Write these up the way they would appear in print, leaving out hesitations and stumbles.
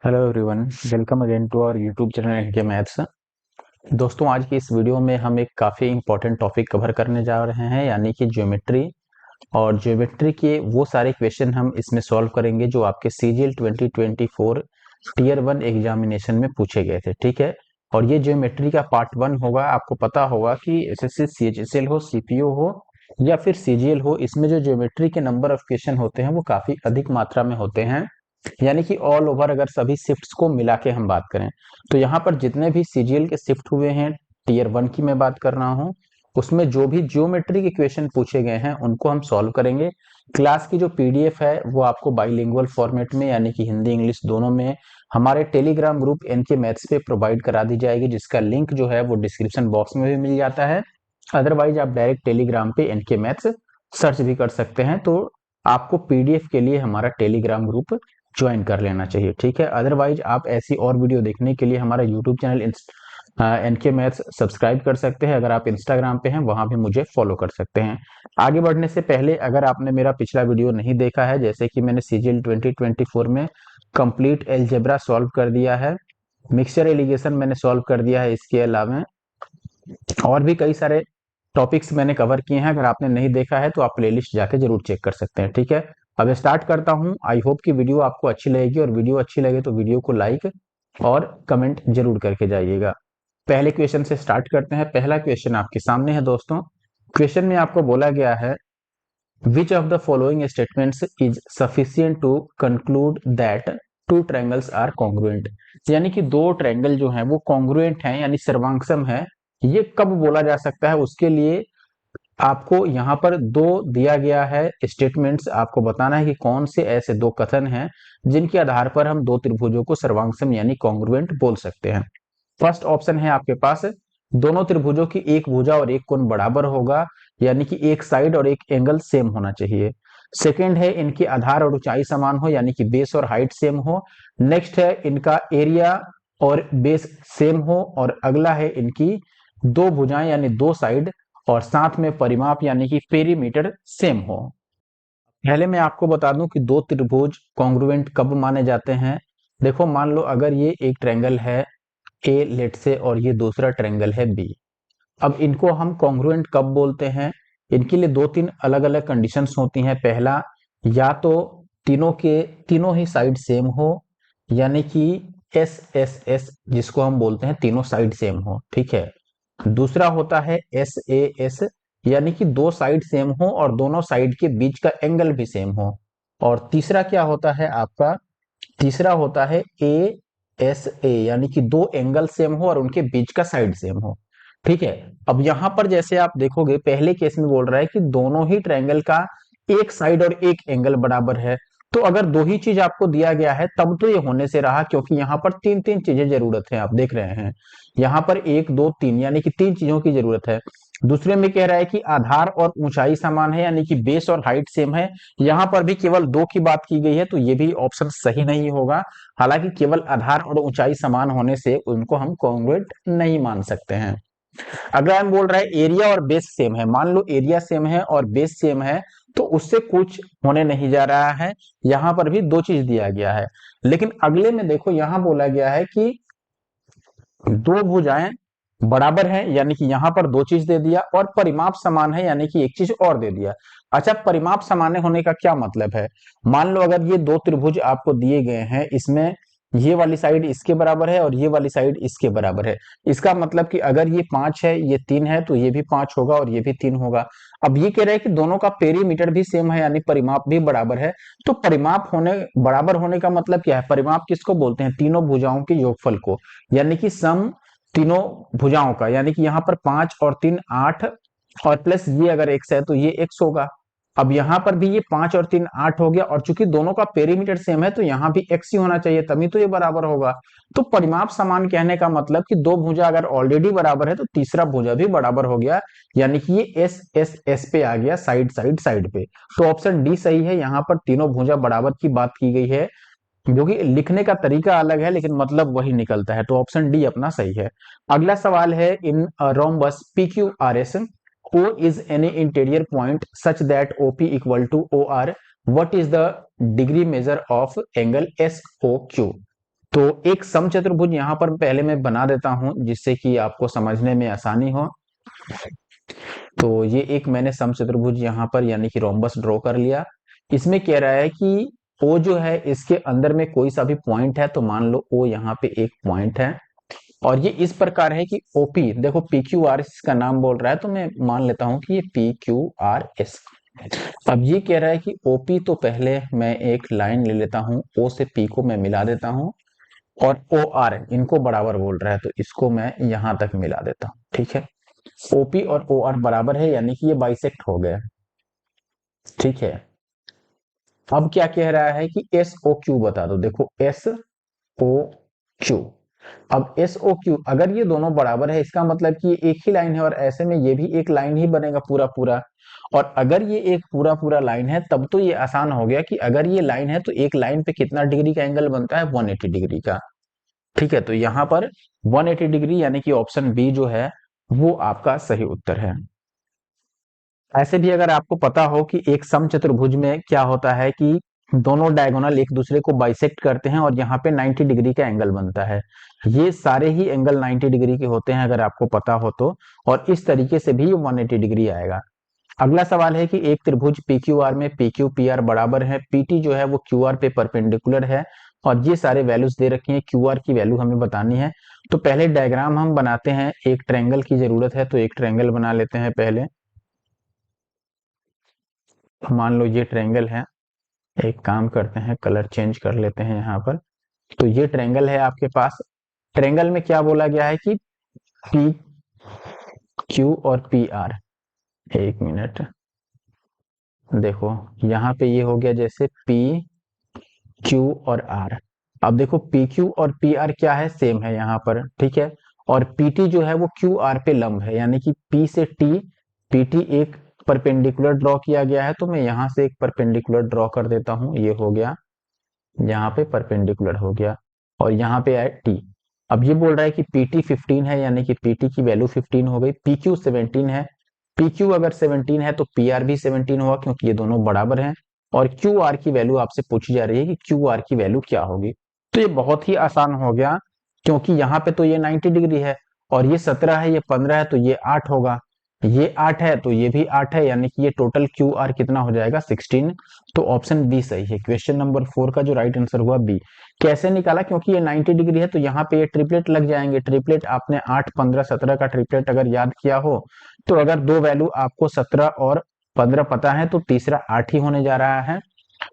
Hello everyone, welcome again to our YouTube channel NK maths. दोस्तों, आज की इस वीडियो में हम एक काफ़ी इंपॉर्टेंट टॉपिक कवर करने जा रहे हैं, यानी कि ज्योमेट्री। और ज्योमेट्री के वो सारे क्वेश्चन हम इसमें सॉल्व करेंगे जो आपके सीजीएल 2024 टीयर 1 एग्जामिनेशन में पूछे गए थे। ठीक है। और ये ज्योमेट्री का पार्ट 1 होगा। आपको पता होगा कि एसएससी सीएचएसएल हो, सीपीओ हो या फिर सीजीएल हो, इसमें जो ज्योमेट्री के नंबर ऑफ क्वेश्चन होते हैं वो काफ़ी अधिक मात्रा में होते हैं। यानी कि ऑल ओवर अगर सभी शिफ्ट्स को मिला के हम बात करें तो यहाँ पर जितने भी सीजीएल के शिफ्ट हुए हैं, टीयर 1 की मैं बात कर रहा हूँ, उसमें जो भी ज्योमेट्री के क्वेश्चन पूछे गए हैं उनको हम सॉल्व करेंगे। क्लास की जो पीडीएफ है वो आपको बाइलिंगुअल फॉर्मेट में, यानी कि हिंदी इंग्लिश दोनों में, हमारे टेलीग्राम ग्रुप एनके मैथ्स पे प्रोवाइड करा दी जाएगी, जिसका लिंक जो है वो डिस्क्रिप्शन बॉक्स में भी मिल जाता है। अदरवाइज आप डायरेक्ट टेलीग्राम पे एनके मैथ्स सर्च भी कर सकते हैं। तो आपको पीडीएफ के लिए हमारा टेलीग्राम ग्रुप ज्वाइन कर लेना चाहिए। ठीक है। अदरवाइज आप ऐसी और वीडियो देखने के लिए हमारा YouTube channel NK maths subscribe कर सकते हैं। अगर आप इंस्टाग्राम पे हैं वहां भी मुझे फॉलो कर सकते हैं। आगे बढ़ने से पहले अगर आपने मेरा पिछला वीडियो नहीं देखा है, जैसे कि मैंने सीजीएल 2024 में कंप्लीट एलजेब्रा सॉल्व कर दिया है, मिक्सचर एलिगेशन मैंने सॉल्व कर दिया है, इसके अलावा और भी कई सारे टॉपिक्स मैंने कवर किए हैं। अगर आपने नहीं देखा है तो आप प्लेलिस्ट जाके जरूर चेक कर सकते हैं। ठीक है। अब स्टार्ट करता हूं। आई होप कि वीडियो आपको अच्छी लगेगी, और वीडियो अच्छी लगे तो वीडियो को लाइक और कमेंट जरूर करके जाइएगा। पहले क्वेश्चन से स्टार्ट करते हैं। पहला क्वेश्चन आपके सामने है दोस्तों। क्वेश्चन में आपको बोला गया है, which of the following statements is sufficient to conclude that two triangles are congruent. यानी कि दो ट्रायंगल जो हैं वो कॉन्ग्रुएंट हैं, यानी सर्वांगसम है। ये कब बोला जा सकता है, उसके लिए आपको यहाँ पर दो दिया गया है स्टेटमेंट्स। आपको बताना है कि कौन से ऐसे दो कथन हैं जिनके आधार पर हम दो त्रिभुजों को सर्वांगसम यानी कॉन्ग्रुएंट बोल सकते हैं। फर्स्ट ऑप्शन है आपके पास, दोनों त्रिभुजों की एक भुजा और एक कोण बराबर होगा, यानी कि एक साइड और एक एंगल सेम होना चाहिए। सेकेंड है, इनके आधार और ऊंचाई समान हो, यानी कि बेस और हाइट सेम हो। नेक्स्ट है, इनका एरिया और बेस सेम हो। और अगला है, इनकी दो भुजाएं यानी दो साइड और साथ में परिमाप यानी कि पेरीमीटर सेम हो। पहले मैं आपको बता दूं कि दो त्रिभुज कॉन्ग्रुएंट कब माने जाते हैं। देखो, मान लो अगर ये एक ट्रायंगल है ए लेट से, और ये दूसरा ट्रायंगल है बी। अब इनको हम कॉन्ग्रुएंट कब बोलते हैं? इनके लिए दो तीन अलग अलग कंडीशंस होती हैं। पहला, या तो तीनों ही साइड सेम हो, यानी कि एस एस एस जिसको हम बोलते हैं तीनों साइड सेम हो। ठीक है। दूसरा होता है एस ए एस, यानी कि दो साइड सेम हो और दोनों साइड के बीच का एंगल भी सेम हो। और तीसरा क्या होता है आपका? तीसरा होता है ए एस ए, यानी कि दो एंगल सेम हो और उनके बीच का साइड सेम हो। ठीक है। अब यहां पर जैसे आप देखोगे, पहले केस में बोल रहा है कि दोनों ही ट्रायंगल का एक साइड और एक एंगल बराबर है। तो अगर दो ही चीज आपको दिया गया है तब तो ये होने से रहा, क्योंकि यहाँ पर तीन तीन चीजें जरूरत है। आप देख रहे हैं यहाँ पर एक दो तीन, यानी कि तीन चीजों की जरूरत है। दूसरे में कह रहा है कि आधार और ऊंचाई समान है, यानी कि बेस और हाइट सेम है। यहां पर भी केवल दो की बात की गई है, तो ये भी ऑप्शन सही नहीं होगा। हालांकि केवल आधार और ऊंचाई समान होने से उनको हम कॉन्ग्रुएंट नहीं मान सकते हैं। अगर हम बोल रहे हैं एरिया और बेस सेम है, मान लो एरिया सेम है और बेस सेम है, तो उससे कुछ होने नहीं जा रहा है। यहां पर भी दो चीज दिया गया है। लेकिन अगले में देखो, यहां बोला गया है कि दो भुजाएं बराबर हैं, यानी कि यहां पर दो चीज दे दिया, और परिमाप समान है, यानी कि एक चीज और दे दिया। अच्छा, परिमाप समान होने का क्या मतलब है? मान लो अगर ये दो त्रिभुज आपको दिए गए हैं, इसमें ये वाली साइड इसके बराबर है और ये वाली साइड इसके बराबर है। इसका मतलब कि अगर ये 5 है, ये 3 है, तो ये भी 5 होगा और ये भी 3 होगा। अब ये कह रहे हैं कि दोनों का पेरीमीटर भी सेम है, यानी परिमाप भी बराबर है। तो परिमाप होने बराबर होने का मतलब क्या है? परिमाप किसको बोलते हैं? तीनों भुजाओं के योगफल को, यानी कि सम तीनों भुजाओं का। यानी कि यहाँ पर 5 और 3 8, और प्लस ये अगर x है तो ये x होगा। अब यहाँ पर भी ये 5 और 3 8 हो गया, और चूंकि दोनों का पेरीमीटर सेम है तो यहाँ भी x ही होना चाहिए, तभी तो ये बराबर होगा। तो परिमाप समान कहने का मतलब कि दो भुजा अगर ऑलरेडी बराबर है तो तीसरा भुजा भी बराबर हो गया, यानी कि ये एस एस एस पे आ गया, साइड साइड साइड पे। तो ऑप्शन डी सही है। यहाँ पर तीनों भुजा बराबर की बात की गई है, जो कि लिखने का तरीका अलग है लेकिन मतलब वही निकलता है। तो ऑप्शन डी अपना सही है। अगला सवाल है, in rhombus P Q R S, O is any interior point such that OP equal to O R, what is the degree measure of angle S O Q. तो एक समचतुर्भुज यहाँ पर पहले मैं बना देता हूं जिससे कि आपको समझने में आसानी हो। तो ये एक मैंने समचतुर्भुज यहाँ पर यानी कि रोम्बस ड्रॉ कर लिया। इसमें कह रहा है कि ओ जो है इसके अंदर में कोई सा भी पॉइंट है, तो मान लो ओ यहाँ पे एक पॉइंट है और ये इस प्रकार है कि ओपी, देखो पी क्यू आर इसका नाम बोल रहा है तो मैं मान लेता हूं कि ये पी क्यू आर एस। अब ये कह रहा है कि ओपी, तो पहले मैं एक लाइन ले लेता हूं, ओ से पी को मैं मिला देता हूं और ओ आर इनको बराबर बोल रहा है तो इसको मैं यहां तक मिला देता हूं। ठीक है, ओपी और ओ आर बराबर है यानी कि ये बाइसेक्ट हो गया। ठीक है, अब क्या कह रहा है कि एस ओ क्यू बता दो। देखो एस ओ क्यू, अब एस ओ क्यू अगर ये दोनों बराबर है इसका मतलब कि ये एक ही लाइन है और ऐसे में ये भी एक लाइन ही बनेगा पूरा पूरा। और अगर ये एक पूरा पूरा लाइन है तब तो ये आसान हो गया कि अगर ये लाइन है तो एक लाइन पे कितना डिग्री का एंगल बनता है, 180 डिग्री का। ठीक है, तो यहां पर 180 डिग्री यानी कि ऑप्शन बी जो है वो आपका सही उत्तर है। ऐसे भी अगर आपको पता हो कि एक समचतुर्भुज में क्या होता है कि दोनों डायगोनल एक दूसरे को बाइसेक्ट करते हैं और यहाँ पे 90 डिग्री का एंगल बनता है। ये सारे ही एंगल 90 डिग्री के होते हैं अगर आपको पता हो तो, और इस तरीके से भी 180 डिग्री आएगा। अगला सवाल है कि एक त्रिभुज पी क्यू आर में पी क्यू पी आर बराबर है, पीटी जो है वो क्यू आर पे परपेंडिकुलर है और ये सारे वैल्यूज दे रखी है, क्यू आर की वैल्यू हमें बतानी है। तो पहले डायग्राम हम बनाते हैं, एक ट्रायंगल की जरूरत है तो एक ट्रायंगल बना लेते हैं पहले। मान लो ये ट्रायंगल है, एक काम करते हैं कलर चेंज कर लेते हैं यहाँ पर। तो ये ट्रायंगल है आपके पास। ट्रायंगल में क्या बोला गया है कि पी क्यू और पी आर, एक मिनट, देखो यहाँ पे ये हो गया जैसे पी क्यू और आर। अब देखो पी क्यू और पी आर क्या है, सेम है यहाँ पर। ठीक है, और पी टी जो है वो क्यू आर पे लंब है यानी कि पी से टी, पी टी एक परपेंडिकुलर ड्रॉ किया गया है तो मैं यहाँ से एक परपेंडिकुलर ड्रॉ कर देता हूँ, ये हो गया, यहाँ पे परपेंडिकुलर हो गया और यहाँ पे आए टी। अब ये बोल रहा है कि पी टी 15 है यानी कि पी टी की वैल्यू 15 हो गई, पी क्यू 17 है, पी क्यू अगर 17 है तो पी आर भी 17 होगा क्योंकि ये दोनों बराबर हैं। और क्यू आर की वैल्यू आपसे पूछी जा रही है कि क्यू आर की वैल्यू क्या होगी। तो ये बहुत ही आसान हो गया क्योंकि यहाँ पे तो ये 90 डिग्री है और ये 17 है, ये 15 है तो ये 8 होगा, ये 8 है तो ये भी 8 है यानी कि ये टोटल क्यू आर कितना हो जाएगा, 16। तो ऑप्शन बी सही है। क्वेश्चन नंबर 4 का जो राइट आंसर हुआ बी। कैसे निकाला, क्योंकि ये 90 डिग्री है तो यहाँ पे ये ट्रिपलेट लग जाएंगे। ट्रिपलेट आपने 8 15 17 का ट्रिपलेट अगर याद किया हो तो अगर दो वैल्यू आपको 17 और 15 पता है तो तीसरा 8 ही होने जा रहा है।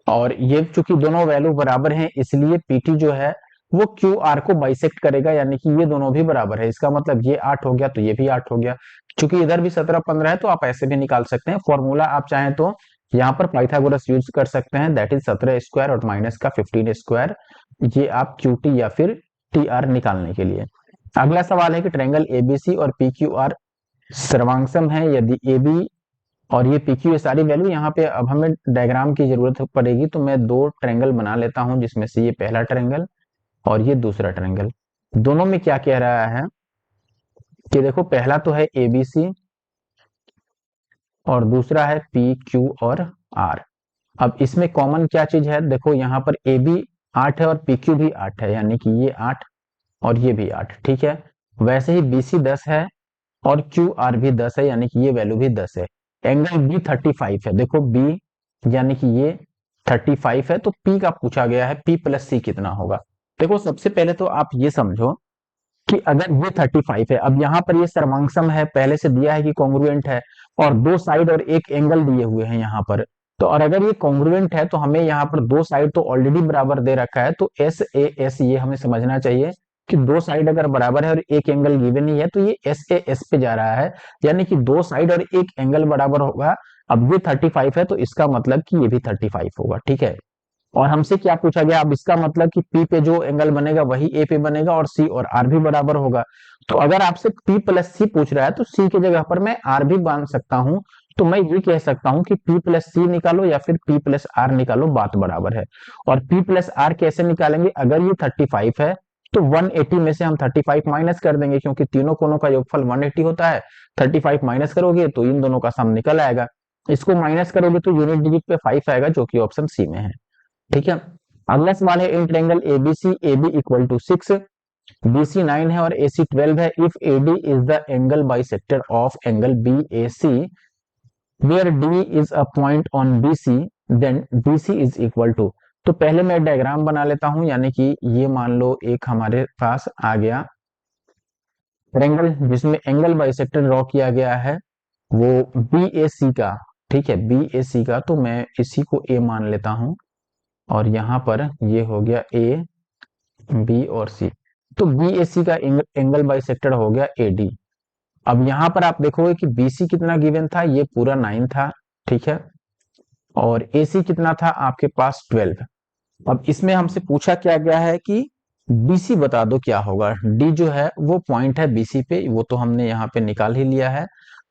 और ये चूंकि दोनों वैल्यू बराबर हैं इसलिए पीटी जो है वो क्यू आर को बाइसेक्ट करेगा यानी कि ये दोनों भी बराबर है। इसका मतलब ये 8 हो गया तो ये भी 8 हो गया। चूंकि इधर भी 17 15 है तो आप ऐसे भी निकाल सकते हैं। फॉर्मूला आप चाहें तो यहाँ पर पाइथागोरस यूज कर सकते हैं, दैट इज 17 स्क्वायर और माइनस का 15 स्क्वायर, ये आप क्यू टी या फिर टी आर निकालने के लिए। अगला सवाल है कि ट्रायंगल एबीसी और पी क्यू आर सर्वांगसम है यदि ए बी और ये पी क्यू, ये सारी वैल्यू यहाँ पे। अब हमें डायग्राम की जरूरत पड़ेगी तो मैं दो ट्रायंगल बना लेता हूं जिसमें से ये पहला ट्रायंगल और ये दूसरा ट्रायंगल। दोनों में क्या कह रहा है कि देखो पहला तो है एबीसी और दूसरा है पी क्यू और आर। अब इसमें कॉमन क्या चीज है, देखो यहाँ पर ए बी 8 है और पी क्यू भी 8 है यानी कि ये 8 और ये भी 8। ठीक है, वैसे ही बी सी 10 है और क्यू आर भी 10 है यानी कि ये वैल्यू भी 10 है। एंगल बी 35 है, देखो बी यानी कि ये 35 है तो पी का पूछा गया है, पी प्लस सी कितना होगा। देखो सबसे पहले तो आप ये समझो कि अगर ये 35 है, अब यहाँ पर ये सर्वांगसम है, पहले से दिया है कि कॉन्ग्रुएंट है और दो साइड और एक एंगल दिए हुए हैं यहाँ पर। तो और अगर ये कॉन्ग्रुएंट है तो हमें यहाँ पर दो साइड तो ऑलरेडी बराबर दे रखा है तो एस ए एस ये हमें समझना चाहिए कि दो साइड अगर बराबर है और एक एंगल गिवन ही है तो ये एस ए एस पे जा रहा है यानी कि दो साइड और एक एंगल बराबर होगा। अब ये 35 है तो इसका मतलब कि ये भी 35 होगा। ठीक है, और हमसे क्या पूछा गया, अब इसका मतलब कि P पे जो एंगल बनेगा वही A पे बनेगा और C और R भी बराबर होगा। तो अगर आपसे P प्लस सी पूछ रहा है तो C की जगह पर मैं R भी बांध सकता हूं। तो मैं ये कह सकता हूं कि P प्लस सी निकालो या फिर P प्लस आर निकालो, बात बराबर है। और P प्लस आर कैसे निकालेंगे, अगर ये 35 है तो 180 में से हम 35 माइनस कर देंगे क्योंकि तीनों कोणों का योगफल 180 होता है। 35 माइनस करोगे तो इन दोनों का सम निकल आएगा। इसको माइनस करोगे तो यूनिट डिजिट पे 5 आएगा जो कि ऑप्शन सी में है। ठीक है, अगला सवाल है in triangle ABC AB equal to 6, BC 9 है और AC 12 है, if AD is the angle bisector of angle BAC where D is a point on BC then BC is equal to. तो पहले मैं डायग्राम बना लेता हूं, यानी कि ये मान लो एक हमारे पास आ गया ट्रायंगल जिसमें एंगल बाइसेक्टर ड्रॉ किया गया है वो BAC का, ठीक है, BAC का। तो मैं इसी को A मान लेता हूं और यहां पर ये हो गया A B और C। तो BAC का एंगल बाइसेक्टर हो गया AD। अब यहां पर आप देखोगे कि BC कितना गिवन था, ये पूरा 9 था, ठीक है, और AC कितना था आपके पास 12। अब इसमें हमसे पूछा क्या गया है कि BC बता दो क्या होगा। D जो है वो पॉइंट है BC पे, वो तो हमने यहाँ पे निकाल ही लिया है,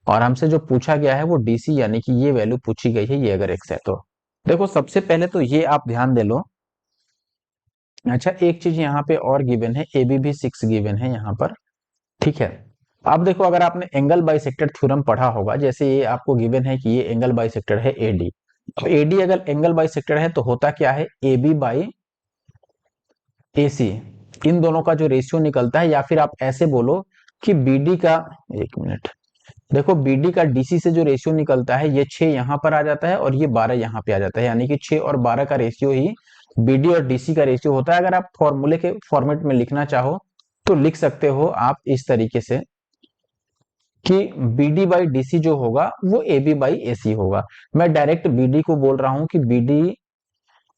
और हमसे जो पूछा गया है वो DC, यानी कि ये वैल्यू पूछी गई है, ये अगर x है तो। देखो सबसे पहले तो ये आप ध्यान दे लो। अच्छा, एक चीज यहाँ पे और गिवन है, AB भी 6 गिवन है यहाँ पर, ठीक है। अब देखो अगर आपने एंगल बाइसेक्टर थ्योरम पढ़ा होगा, जैसे ये आपको गिवन है कि ये एंगल बाइसेक्टर है AD, तो AD अगर एंगल बाइसेक्टर है तो होता क्या है, AB बाई AC, इन दोनों का जो रेशियो निकलता है, या फिर आप ऐसे बोलो कि BD का, एक मिनट, देखो BD का DC से जो रेशियो निकलता है, ये 6 यहां पर आ जाता है और ये 12 यहां पे आ जाता है, यानी कि 6 और 12 का रेशियो ही BD और DC का रेशियो होता है। अगर आप फॉर्मूले के फॉर्मेट में लिखना चाहो तो लिख सकते हो आप इस तरीके से कि BD बाई DC जो होगा वो AB बाई AC होगा। मैं डायरेक्ट BD को बोल रहा हूं कि BD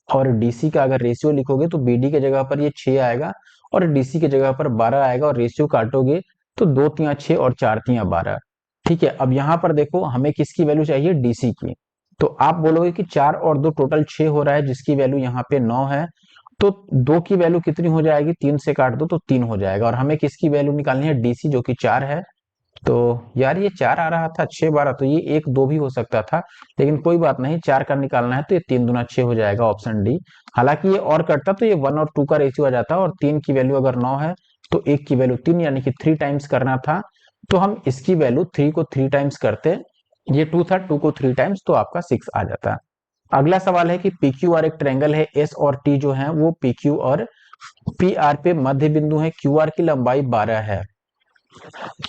और DC का अगर रेशियो लिखोगे तो BD के जगह पर ये 6 आएगा और DC के जगह पर 12 आएगा, और रेशियो काटोगे तो 2 तिया 6 और 4 तिया 12। ठीक है, अब यहां पर देखो हमें किसकी वैल्यू चाहिए, DC की। तो आप बोलोगे कि 4 और 2 टोटल 6 हो रहा है, जिसकी वैल्यू यहाँ पे 9 है, तो 2 की वैल्यू कितनी हो जाएगी, 3 से काट दो तो 3 हो जाएगा, और हमें किसकी वैल्यू निकालनी है, DC जो कि 4 है। तो यार ये 4 आ रहा था, 6 12, तो ये 1 2 भी हो सकता था, लेकिन कोई बात नहीं, 4 का निकालना है तो ये 3 दूना 6 हो जाएगा, ऑप्शन डी। हालांकि ये और करता तो ये 1 और 2 का रेशियो आ जाता, और 3 की वैल्यू अगर 9 है तो 1 की वैल्यू 3, यानी कि 3 टाइम्स करना था, तो हम इसकी वैल्यू 3 को 3 टाइम्स करते, ये 2 था, 2 को 3 टाइम्स तो आपका 6 आ जाता। अगला सवाल है कि PQR एक ट्रायंगल है, S और T जो है वो PQ और PR पे मध्य बिंदु है, QR की लंबाई 12 है।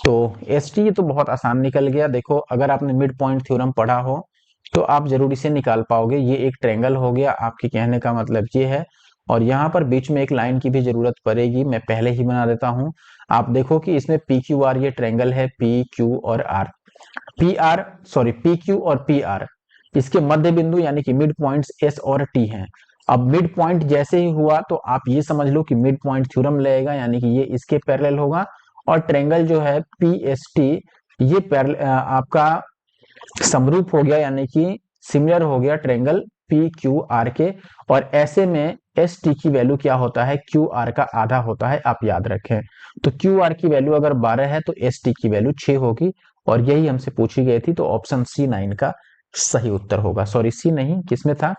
तो एस टी तो बहुत आसान निकल गया। देखो अगर आपने मिड पॉइंट थ्योरम पढ़ा हो तो आप जरूर इसे निकाल पाओगे। ये एक ट्रायंगल हो गया, आपके कहने का मतलब ये है, और यहाँ पर बीच में एक लाइन की भी जरूरत पड़ेगी, मैं पहले ही बना देता हूँ। आप देखो कि इसमें पी क्यू आर, ये ट्रायंगल है पी क्यू और R, P R sorry P Q और पी आर, इसके मध्य बिंदु यानी कि मिड पॉइंट्स एस और टी हैं। अब मिड पॉइंट जैसे ही हुआ तो आप ये समझ लो कि मिड पॉइंट थ्योरम लगेगा, यानी कि ये इसके पैरेलल होगा, और ट्रायंगल जो है पी एस टी ये आपका समरूप हो गया, यानी कि सिमिलर हो गया ट्रायंगल पी क्यू आर के। और ऐसे में एस टी की वैल्यू क्या होता है, क्यू आर का आधा होता है, आप याद रखें। तो क्यू आर की वैल्यू अगर 12 है तो एस टी की वैल्यू 6 होगी, और यही हमसे पूछी गई थी, तो ऑप्शन सी 9 का सही उत्तर होगा। सॉरी सी नहीं, किसमें था,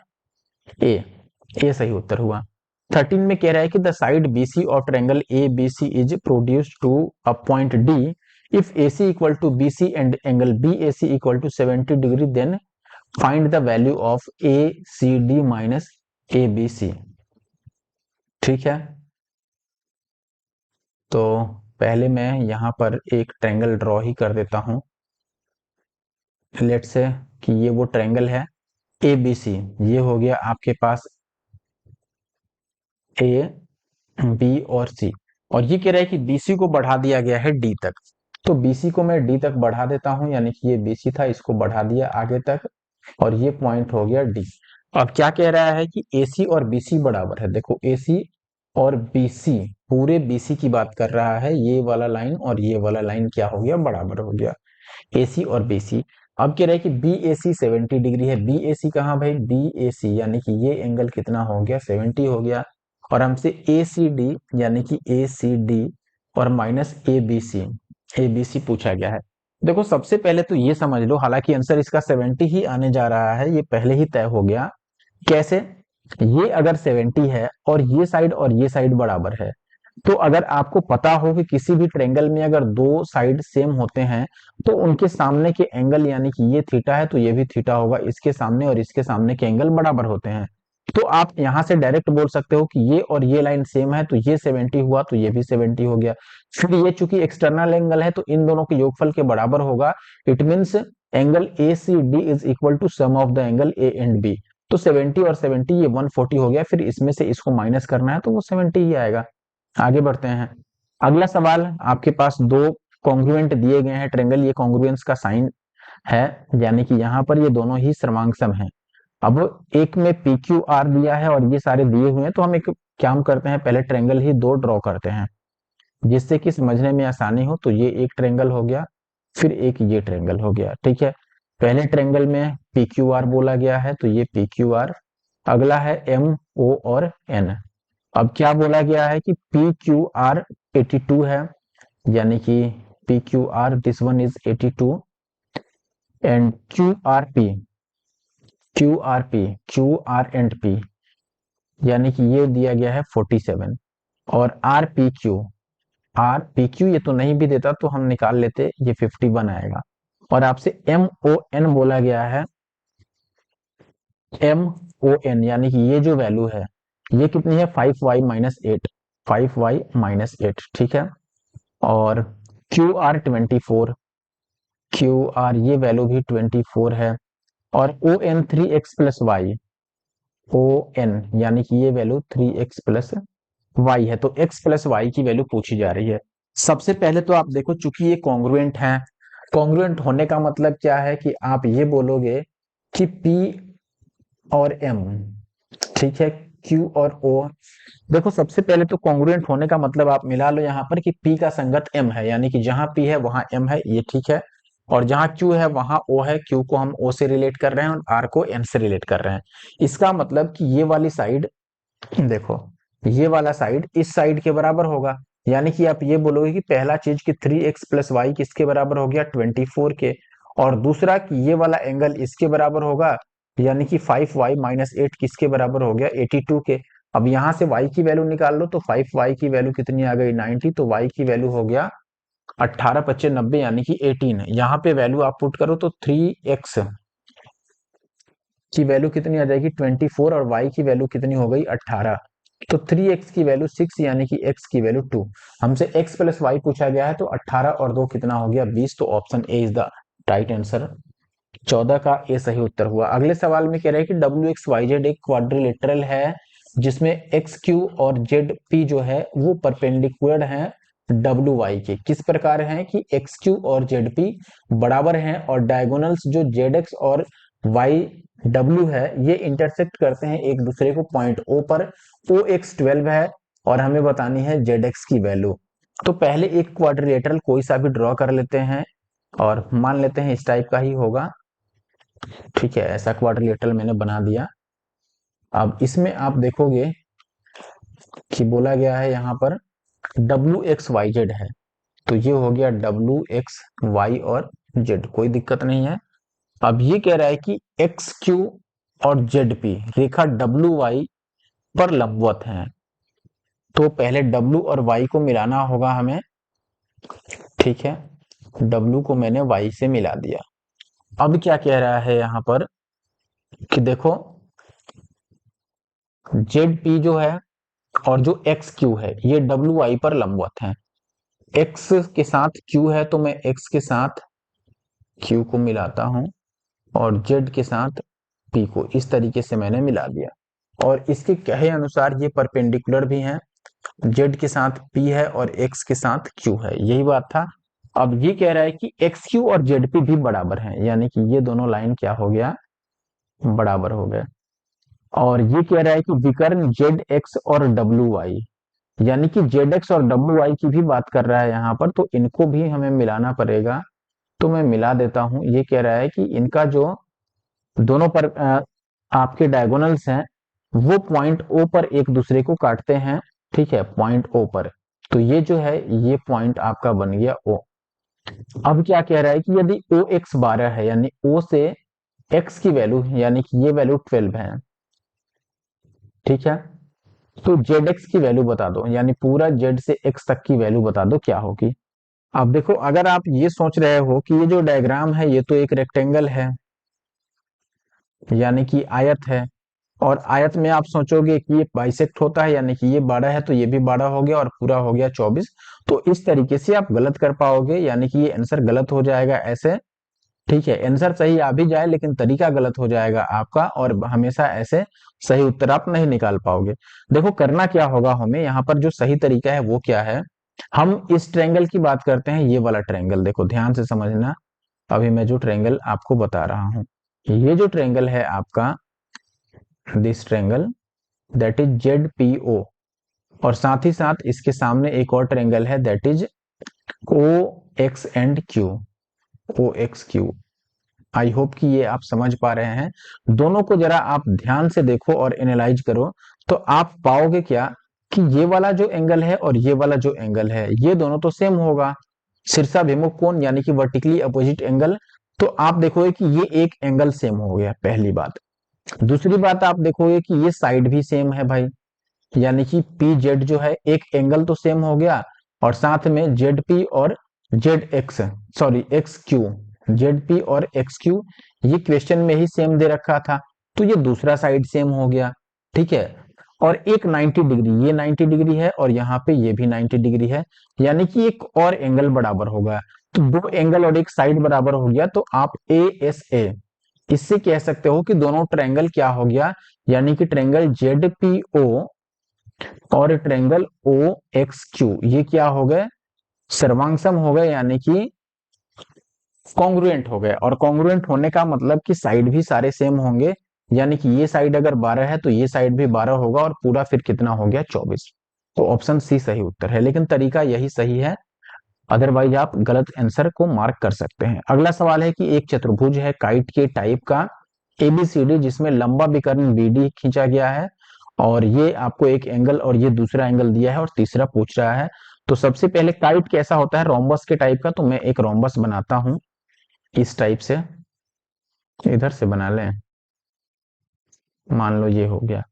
ए, ए सही उत्तर हुआ। 13 में कह रहा है कि the side BC of triangle ABC is produced to a point D if AC equal to BC and angle BAC equal to 70 degree, then find the value of ACD minus ABC। ठीक है, तो पहले मैं यहां पर एक triangle draw ही कर देता हूं। लेट्स से कि ये वो ट्रायंगल है ABC, ये हो गया आपके पास A B और C, और ये कह रहा है कि BC को बढ़ा दिया गया है D तक। तो BC को मैं D तक बढ़ा देता हूं, यानी कि ये BC था, इसको बढ़ा दिया आगे तक, और ये पॉइंट हो गया D। अब क्या कह रहा है कि AC और BC बराबर है। देखो AC और BC, पूरे BC की बात कर रहा है, ये वाला लाइन और ये वाला लाइन क्या हो गया, बराबर हो गया, AC और BC। अब कह रहे हैं कि BAC 70 डिग्री है। BAC कहाँ भाई, BAC यानी कि ये एंगल कितना हो गया, 70 हो गया, और हमसे ACD यानी कि ACD और माइनस ABC पूछा गया है। देखो सबसे पहले तो ये समझ लो, हालांकि आंसर इसका 70 ही आने जा रहा है, ये पहले ही तय हो गया। कैसे, ये अगर 70 है और ये साइड बराबर है, तो अगर आपको पता हो कि किसी भी ट्रायंगल में अगर दो साइड सेम होते हैं तो उनके सामने के एंगल, यानी कि ये थीटा है तो ये भी थीटा होगा, इसके सामने और इसके सामने के एंगल बराबर होते हैं। तो आप यहां से डायरेक्ट बोल सकते हो कि ये और ये लाइन सेम है, तो ये 70 हुआ तो ये भी 70 हो गया। फिर ये चूंकि एक्सटर्नल एंगल है तो इन दोनों के योगफल के बराबर होगा। It means angle A C D is equal to sum of the angle A and B. तो 70 और 70 ये 140 हो गया, फिर इसमें से इसको माइनस करना है तो वो 70 ही आएगा। आगे बढ़ते हैं। अगला सवाल, आपके पास दो कॉन्ग्रुएंट दिए गए हैं ट्रायंगल, ये कॉन्ग्रुएंस का साइन है, यानी कि यहाँ पर ये दोनों ही सर्वांग है। अब एक में पी क्यू आर दिया है और ये सारे दिए हुए हैं, तो हम एक काम करते हैं, पहले ट्रायंगल ही दो ड्रॉ करते हैं जिससे कि समझने में आसानी हो। तो ये एक ट्रायंगल हो गया, फिर एक ये ट्रायंगल हो गया, ठीक है। पहले ट्रायंगल में पी क्यू आर बोला गया है तो ये पी क्यू आर। अगला है एम ओ और एन। अब क्या बोला गया है कि पी क्यू आर 82 है, यानी कि P Q are this one is 82 and Q R and P, यानी कि ये दिया गया है 47। और आर पी क्यू ये तो नहीं भी देता तो हम निकाल लेते, ये 51 आएगा। और आपसे एम ओ एन बोला गया है, एम ओ एन यानी कि ये जो वैल्यू है ये कितनी है, 5y-8, 5y-8, ठीक है। और क्यू आर 24, क्यू आर ये वैल्यू भी 24 है। और O N 3x plus y, O N यानी कि ये वैल्यू 3x प्लस वाई है। तो x प्लस वाई की वैल्यू पूछी जा रही है। सबसे पहले तो आप देखो, चूंकि ये कॉन्ग्रुएंट है, कॉन्ग्रुएंट होने का मतलब क्या है कि आप ये बोलोगे कि P और M, ठीक है, Q और O। देखो सबसे पहले तो कॉन्ग्रुएंट होने का मतलब आप मिला लो यहाँ पर कि P का संगत M है, यानी कि जहां P है वहां M है, ये ठीक है। और जहां Q है वहां O है, Q को हम O से रिलेट कर रहे हैं और R को N से रिलेट कर रहे हैं। इसका मतलब कि ये वाली साइड, देखो ये वाला साइड इस साइड के बराबर होगा, यानी कि आप ये बोलोगे कि पहला चीज कि 3x प्लस वाई किसके बराबर हो गया, 24 के। और दूसरा कि ये वाला एंगल इसके बराबर होगा, यानी कि 5y-8 किसके बराबर हो गया, 82 के। अब यहां से y की वैल्यू निकाल लो, तो 5y की वैल्यू कितनी आ गई, 90, तो y की वैल्यू हो गया 18 25 90 यानी कि 18। यहाँ पे वैल्यू आप पुट करो तो 3x की वैल्यू कितनी आ जाएगी, 24, और y की वैल्यू कितनी हो गई, 18। तो 3x की वैल्यू 6 यानी कि x की वैल्यू 2। हमसे x प्लस वाई पूछा गया है, तो 18 और 2 कितना हो गया, 20। तो option A is the right answer, 14 का ए सही उत्तर हुआ। अगले सवाल में कह रहे हैं कि डब्ल्यू एक्स वाई जेड एक क्वाड्रिलेटरल है जिसमें एक्स क्यू और जेड पी जो है वो परपेंडिकुलर हैं डब्ल्यू वाई के। किस प्रकार हैं कि एक्स क्यू और जेड पी बराबर हैं और डायगोनल्स जो जेड एक्स और वाई डब्ल्यू है ये इंटरसेक्ट करते हैं एक दूसरे को पॉइंट ओ पर। ओ एक्स 12 है और हमें बतानी है जेड एक्स की वैल्यू। तो पहले एक क्वाड्रिलेटरल कोई सा भी ड्रॉ कर लेते हैं और मान लेते हैं इस टाइप का ही होगा, ठीक है। ऐसा क्वाड्रिलेटरल मैंने बना दिया। अब इसमें आप देखोगे कि बोला गया है यहाँ पर डब्ल्यू एक्स वाई जेड है, तो ये हो गया डब्ल्यू एक्स वाई और जेड, कोई दिक्कत नहीं है। अब ये कह रहा है कि एक्स क्यू और जेड पी रेखा डब्ल्यू वाई पर लंबवत है, तो पहले डब्ल्यू और वाई को मिलाना होगा हमें, ठीक है। डब्ल्यू को मैंने वाई से मिला दिया। अब क्या कह रहा है यहाँ पर कि देखो जेड पी जो है और जो एक्स क्यू है ये डब्ल्यू वाई पर लंबवत है। एक्स के साथ क्यू है तो मैं एक्स के साथ क्यू को मिलाता हूं और जेड के साथ पी को, इस तरीके से मैंने मिला दिया। और इसके कहे अनुसार ये परपेंडिकुलर भी हैं, जेड के साथ पी है और एक्स के साथ क्यू है, यही बात था। अब ये कह रहा है कि एक्स क्यू और जेड पी भी बराबर हैं, यानी कि ये दोनों लाइन क्या हो गया, बराबर हो गए। और ये कह रहा है कि विकर्ण जेड एक्स और डब्ल्यू वाई, यानी कि जेड एक्स और डब्ल्यू वाई की भी बात कर रहा है यहाँ पर, तो इनको भी हमें मिलाना पड़ेगा। तो मैं मिला देता हूं। ये कह रहा है कि इनका जो दोनों पर आपके डायगोनल्स हैं वो पॉइंट ओ पर एक दूसरे को काटते हैं, ठीक है, पॉइंट ओ पर। तो ये जो है ये पॉइंट आपका बन गया ओ। अब क्या कह रहा है कि यदि ओ एक्स 12 है, यानी ओ से एक्स की वैल्यू यानी कि ये वैल्यू 12 है, ठीक है, तो जेड एक्स की वैल्यू बता दो, यानी पूरा जेड से एक्स तक की वैल्यू बता दो क्या होगी। अब देखो अगर आप ये सोच रहे हो कि ये जो डायग्राम है ये तो एक रेक्टेंगल है, यानी कि आयत है, और आयत में आप सोचोगे कि ये बाइसेक्ट होता है, यानी कि ये 12 है तो ये भी 12 हो गया और पूरा हो गया 24। तो इस तरीके से आप गलत कर पाओगे, यानी कि ये आंसर गलत हो जाएगा ऐसे। ठीक है, आंसर सही आ भी जाए लेकिन तरीका गलत हो जाएगा आपका, और हमेशा ऐसे सही उत्तर आप नहीं निकाल पाओगे। देखो करना क्या होगा हमें यहाँ पर, जो सही तरीका है वो क्या है, हम इस ट्रायंगल की बात करते हैं, ये वाला ट्रायंगल देखो ध्यान से समझना। अभी मैं जो ट्रायंगल आपको बता रहा हूँ, ये जो ट्रायंगल है आपका, this triangle that is ZPO, और साथ ही साथ इसके सामने एक और ट्रायंगल है that is OX&Q, OXQ। I hope कि ये आप समझ पा रहे हैं। दोनों को जरा आप ध्यान से देखो और एनालाइज करो, तो आप पाओगे क्या कि ये वाला जो एंगल है और ये वाला जो एंगल है, ये दोनों तो सेम होगा, शीर्षाभिमुख कोण यानी कि वर्टिकली अपोजिट एंगल। तो आप देखोगे कि ये एक एंगल सेम हो गया, पहली बात। दूसरी बात आप देखोगे कि ये साइड भी सेम है भाई, यानी कि पी जेड जो है, एक एंगल तो सेम हो गया, और साथ में जेड पी और Z x, sorry x Q, Z P और एक्स क्यू, ये क्वेश्चन में ही सेम दे रखा था, तो ये दूसरा साइड सेम हो गया। ठीक है, और एक 90 डिग्री, ये 90 डिग्री है और यहाँ पे ये भी 90 डिग्री है, यानी कि एक और एंगल बराबर होगा। तो दो एंगल और एक साइड बराबर हो गया, तो आप ए एस ए इससे कह सकते हो कि दोनों ट्रायंगल क्या हो गया, यानी कि ट्रायंगल जेड पी ओ और ट्रायंगल ओ एक्स क्यू, ये क्या हो गए, सर्वांगसम हो गए, यानी कि कॉन्ग्रुएंट हो गए। और कॉन्ग्रुएंट होने का मतलब कि साइड भी सारे सेम होंगे, यानी कि ये साइड अगर 12 है तो ये साइड भी 12 होगा, और पूरा फिर कितना हो गया 24। तो ऑप्शन सी सही उत्तर है, लेकिन तरीका यही सही है, अदरवाइज आप गलत आंसर को मार्क कर सकते हैं। अगला सवाल है कि एक चतुर्भुज है काइट के टाइप का एबीसीडी, जिसमें लंबा विकर्ण बीडी खींचा गया है, और ये आपको एक एंगल और ये दूसरा एंगल दिया है, और तीसरा पूछ रहा है। तो सबसे पहले काइट कैसा होता है, रोम्बस के टाइप का, तो मैं एक रोम्बस बनाता हूं इस टाइप से, इधर से बना लें, मान लो ये हो गया।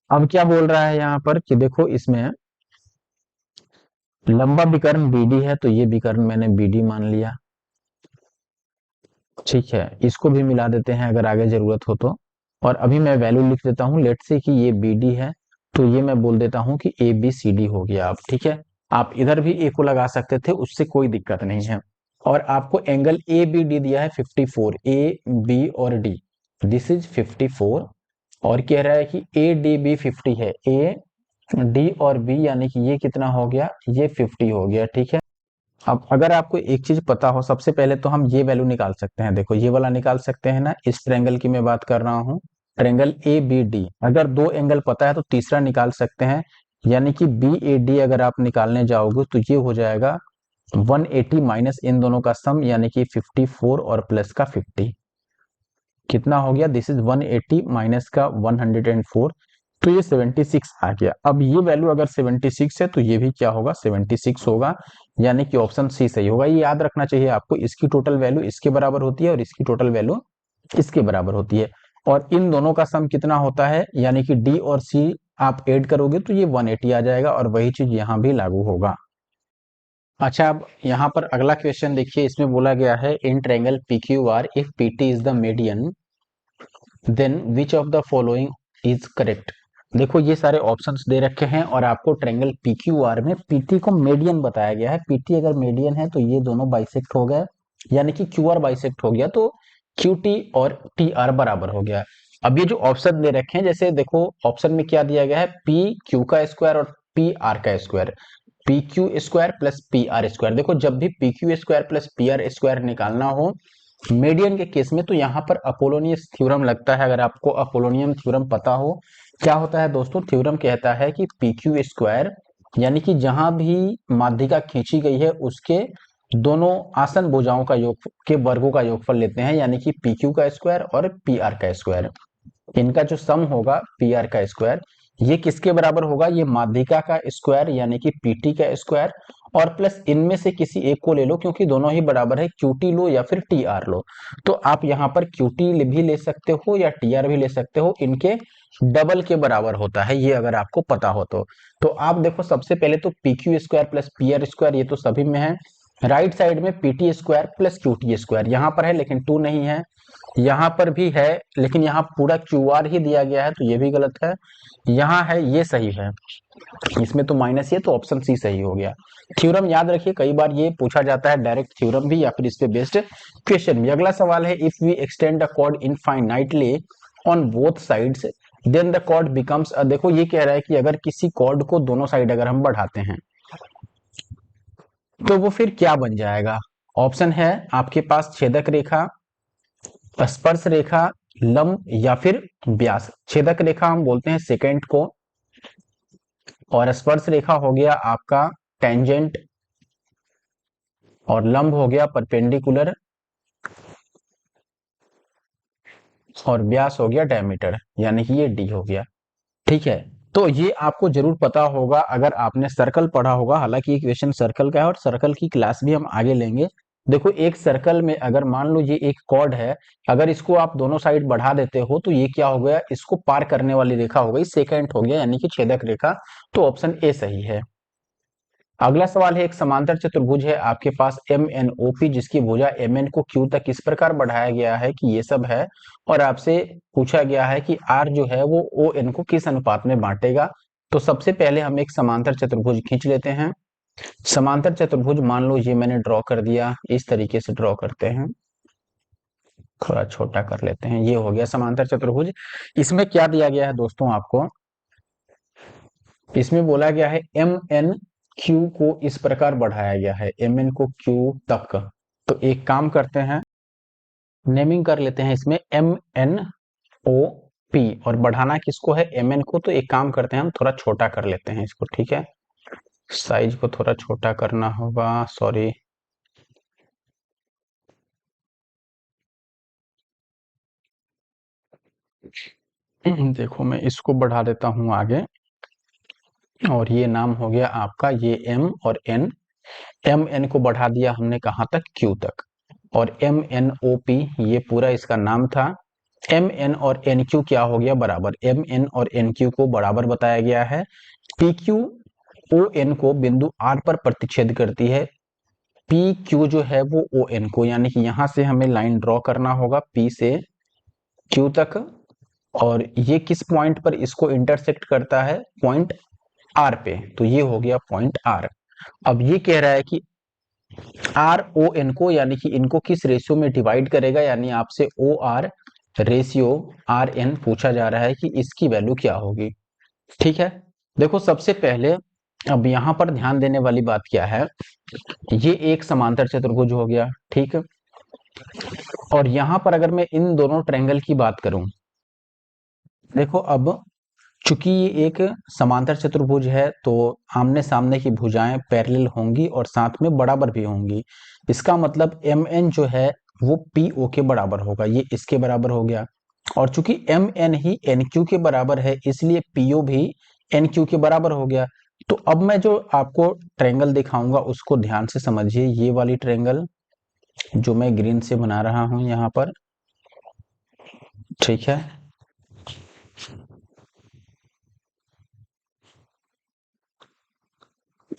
अब क्या बोल रहा है यहाँ पर कि देखो इसमें लंबा विकर्ण बीडी है, तो ये विकर्ण मैंने बीडी मान लिया। ठीक है, इसको भी मिला देते हैं अगर आगे जरूरत हो तो, और अभी मैं वैल्यू लिख देता हूं, लेट से कि ये BD है, तो ये मैं बोल देता हूं कि ABCD हो गया। आप ठीक है, आप इधर भी A को लगा सकते थे, उससे कोई दिक्कत नहीं है। और आपको एंगल ABD दिया है 54, AB और D, दिस इज 54, और कह रहा है कि ADB 50 है, AD और B यानी कि ये कितना हो गया, ये 50 हो गया। ठीक है, अब अगर आपको एक चीज पता हो, सबसे पहले तो हम ये वैल्यू निकाल सकते हैं, देखो ये वाला निकाल सकते हैं ना, इस ट्रायंगल की मैं बात कर रहा हूँ, ट्रायंगल ABD। अगर दो एंगल पता है तो तीसरा निकाल सकते हैं, यानी कि BAD अगर आप निकालने जाओगे तो ये हो जाएगा 180 माइनस इन दोनों का सम, यानी कि 54 और प्लस का 50, कितना हो गया, दिस इज 180 माइनस का 104, तो ये 76 आ गया। अब ये वैल्यू अगर 76 है तो ये भी क्या होगा, 76 होगा, यानी कि ऑप्शन सी सही होगा। ये याद रखना चाहिए आपको, इसकी टोटल वैल्यू इसके बराबर होती है और इसकी टोटल वैल्यू इसके बराबर होती है, और इन दोनों का सम कितना होता है, यानी कि डी और सी आप ऐड करोगे तो ये 180 आ जाएगा, और वही चीज यहाँ भी लागू होगा। अच्छा, अब यहाँ पर अगला क्वेश्चन देखिए, इसमें बोला गया है in triangle PQR if PT is the median then which of the following is correct. देखो ये सारे ऑप्शंस दे रखे हैं, और आपको ट्रायंगल PQR में PT को मीडियन बताया गया है। PT अगर मीडियन है तो ये दोनों बाइसेक्ट हो गए, यानी कि QR बाइसेक्ट हो गया, तो QT और TR बराबर हो गया। अब ये जो ऑप्शन दे रखे हैं, जैसे देखो ऑप्शन में क्या दिया गया है, PQ का स्क्वायर और PR का square, PQ square plus PR square. देखो जब भी PQ square plus PR square निकालना हो मीडियन के केस में, तो यहाँ पर अपोलोनियस थ्योरम लगता है। अगर आपको अपोलोनियम थ्योरम पता हो, क्या होता है दोस्तों, थ्योरम कहता है कि PQ स्क्वायर, यानी कि जहां भी माध्यिका खींची गई है उसके दोनों आसन भुजाओं का योग के वर्गों का योगफल लेते हैं, यानी कि PQ का स्क्वायर और PR का स्क्वायर, इनका जो सम होगा PR का स्क्वायर, ये किसके बराबर होगा, ये माध्यिका का स्क्वायर यानी कि PT का स्क्वायर, और प्लस इनमें से किसी एक को ले लो, क्योंकि दोनों ही बराबर है, QT लो या फिर TR लो। तो आप यहाँ पर QT भी ले सकते हो या TR भी ले सकते हो, इनके डबल के बराबर होता है, ये अगर आपको पता हो तो आप देखो सबसे पहले तो PQ square plus PR square, ये तो सभी में है। राइट साइड में PT square plus QT square यहाँ पर है, लेकिन 2 नहीं है। यहाँ पर भी है, लेकिन यहाँ पूरा क्यू आर ही दिया गया है तो ये भी गलत है। यहाँ है, ये सही है, इसमें तो माइनस ही है, तो ऑप्शन सी सही हो गया। थ्योरम याद रखिए, कई बार ये पूछा जाता है डायरेक्ट थ्योरम भी या फिर इस पे बेस्ड क्वेश्चन भी। अगला सवाल है, if we extend the chord infinitely on both sides then the chord becomes, देखो ये कह रहा है कि अगर किसी कॉर्ड को दोनों साइड अगर हम बढ़ाते हैं तो वो फिर क्या बन जाएगा। ऑप्शन है आपके पास छेदक रेखा, स्पर्श रेखा, लंब या फिर व्यास। छेदक रेखा हम बोलते हैं सेकेंड को, और स्पर्श रेखा हो गया आपका टेंजेंट, और लंब हो गया परपेंडिकुलर, और व्यास हो गया डायमीटर, यानी कि ये डी हो गया। ठीक है, तो ये आपको जरूर पता होगा अगर आपने सर्कल पढ़ा होगा। हालांकि ये क्वेश्चन सर्कल का है और सर्कल की क्लास भी हम आगे लेंगे। देखो एक सर्कल में अगर मान लो ये एक कॉर्ड है, अगर इसको आप दोनों साइड बढ़ा देते हो तो ये क्या हो गया, इसको पार करने वाली रेखा हो गई सेकेंड हो गया, यानी कि छेदक रेखा। तो ऑप्शन ए सही है। अगला सवाल है, एक समांतर चतुर्भुज है आपके पास एम एन ओ पी, जिसकी भुजा एम एन को क्यू तक इस प्रकार बढ़ाया गया है कि ये सब है, और आपसे पूछा गया है कि आर जो है वो ओ एन को किस अनुपात में बांटेगा। तो सबसे पहले हम एक समांतर चतुर्भुज खींच लेते हैं। समांतर चतुर्भुज मान लो ये मैंने ड्रॉ कर दिया, इस तरीके से ड्रॉ करते हैं, थोड़ा छोटा कर लेते हैं। ये हो गया समांतर चतुर्भुज। इसमें क्या दिया गया है दोस्तों आपको, इसमें बोला गया है एम एन क्यू को इस प्रकार बढ़ाया गया है, एम एन को क्यू तक। तो एक काम करते हैं, नेमिंग कर लेते हैं इसमें एम एन ओ पी, और बढ़ाना किसको है, एम एन को। तो एक काम करते हैं, हम थोड़ा छोटा कर लेते हैं इसको, ठीक है, साइज को थोड़ा छोटा करना होगा, सॉरी। देखो मैं इसको बढ़ा देता हूं आगे, और ये नाम हो गया आपका ये एम और एन। एम एन को बढ़ा दिया हमने कहां तक, क्यू तक, और एम एन ओ पी ये पूरा इसका नाम था। एम एन और एन क्यू क्या हो गया, बराबर। एम एन और एन क्यू को बराबर बताया गया है। पी क्यू ओ एन को बिंदु आर पर प्रतिच्छेद करती है। पी क्यू जो है वो ओ एन को, यानी कि यहां से हमें लाइन ड्रॉ करना होगा पी से क्यू तक, और ये किस पॉइंट पर इसको इंटरसेक्ट करता है, पॉइंट आर पे। तो ये हो गया पॉइंट आर। अब ये कह रहा है कि आर ओ एन को, यानी कि इनको किस रेशियो में डिवाइड करेगा, यानी आपसे O R ratio R N पूछा जा रहा है कि इसकी वैल्यू क्या होगी। ठीक है, देखो सबसे पहले अब यहां पर ध्यान देने वाली बात क्या है, ये एक समांतर चतुर्भुज हो गया, ठीक है। और यहां पर अगर मैं इन दोनों ट्रायंगल की बात करूं, देखो अब चूंकि ये एक समांतर चतुर्भुज है तो आमने सामने की भुजाएं पैरेलल होंगी और साथ में बराबर भी होंगी। इसका मतलब एम एन जो है वो पी ओ के बराबर होगा, ये इसके बराबर हो गया। और चूंकि एम एन ही एन क्यू के बराबर है, इसलिए पीओ भी एन क्यू के बराबर हो गया। तो अब मैं जो आपको ट्रायंगल दिखाऊंगा उसको ध्यान से समझिए। ये वाली ट्रायंगल जो मैं ग्रीन से बना रहा हूं यहाँ पर, ठीक है,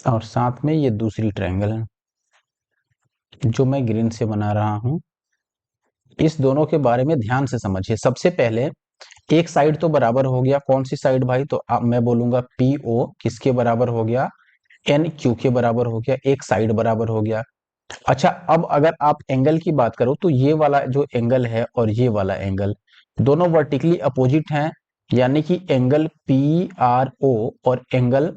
और साथ में ये दूसरी ट्रायंगल है जो मैं ग्रीन से बना रहा हूं। इस दोनों के बारे में ध्यान से समझिए। सबसे पहले एक साइड तो बराबर हो गया, कौन सी साइड भाई, तो अब मैं बोलूंगा पी ओ किसके बराबर हो गया, एन क्यू के बराबर हो गया, एक साइड बराबर हो गया। अच्छा, अब अगर आप एंगल की बात करो तो ये वाला जो एंगल है और ये वाला एंगल दोनों वर्टिकली अपोजिट हैं, यानी कि एंगल पी आर ओ और एंगल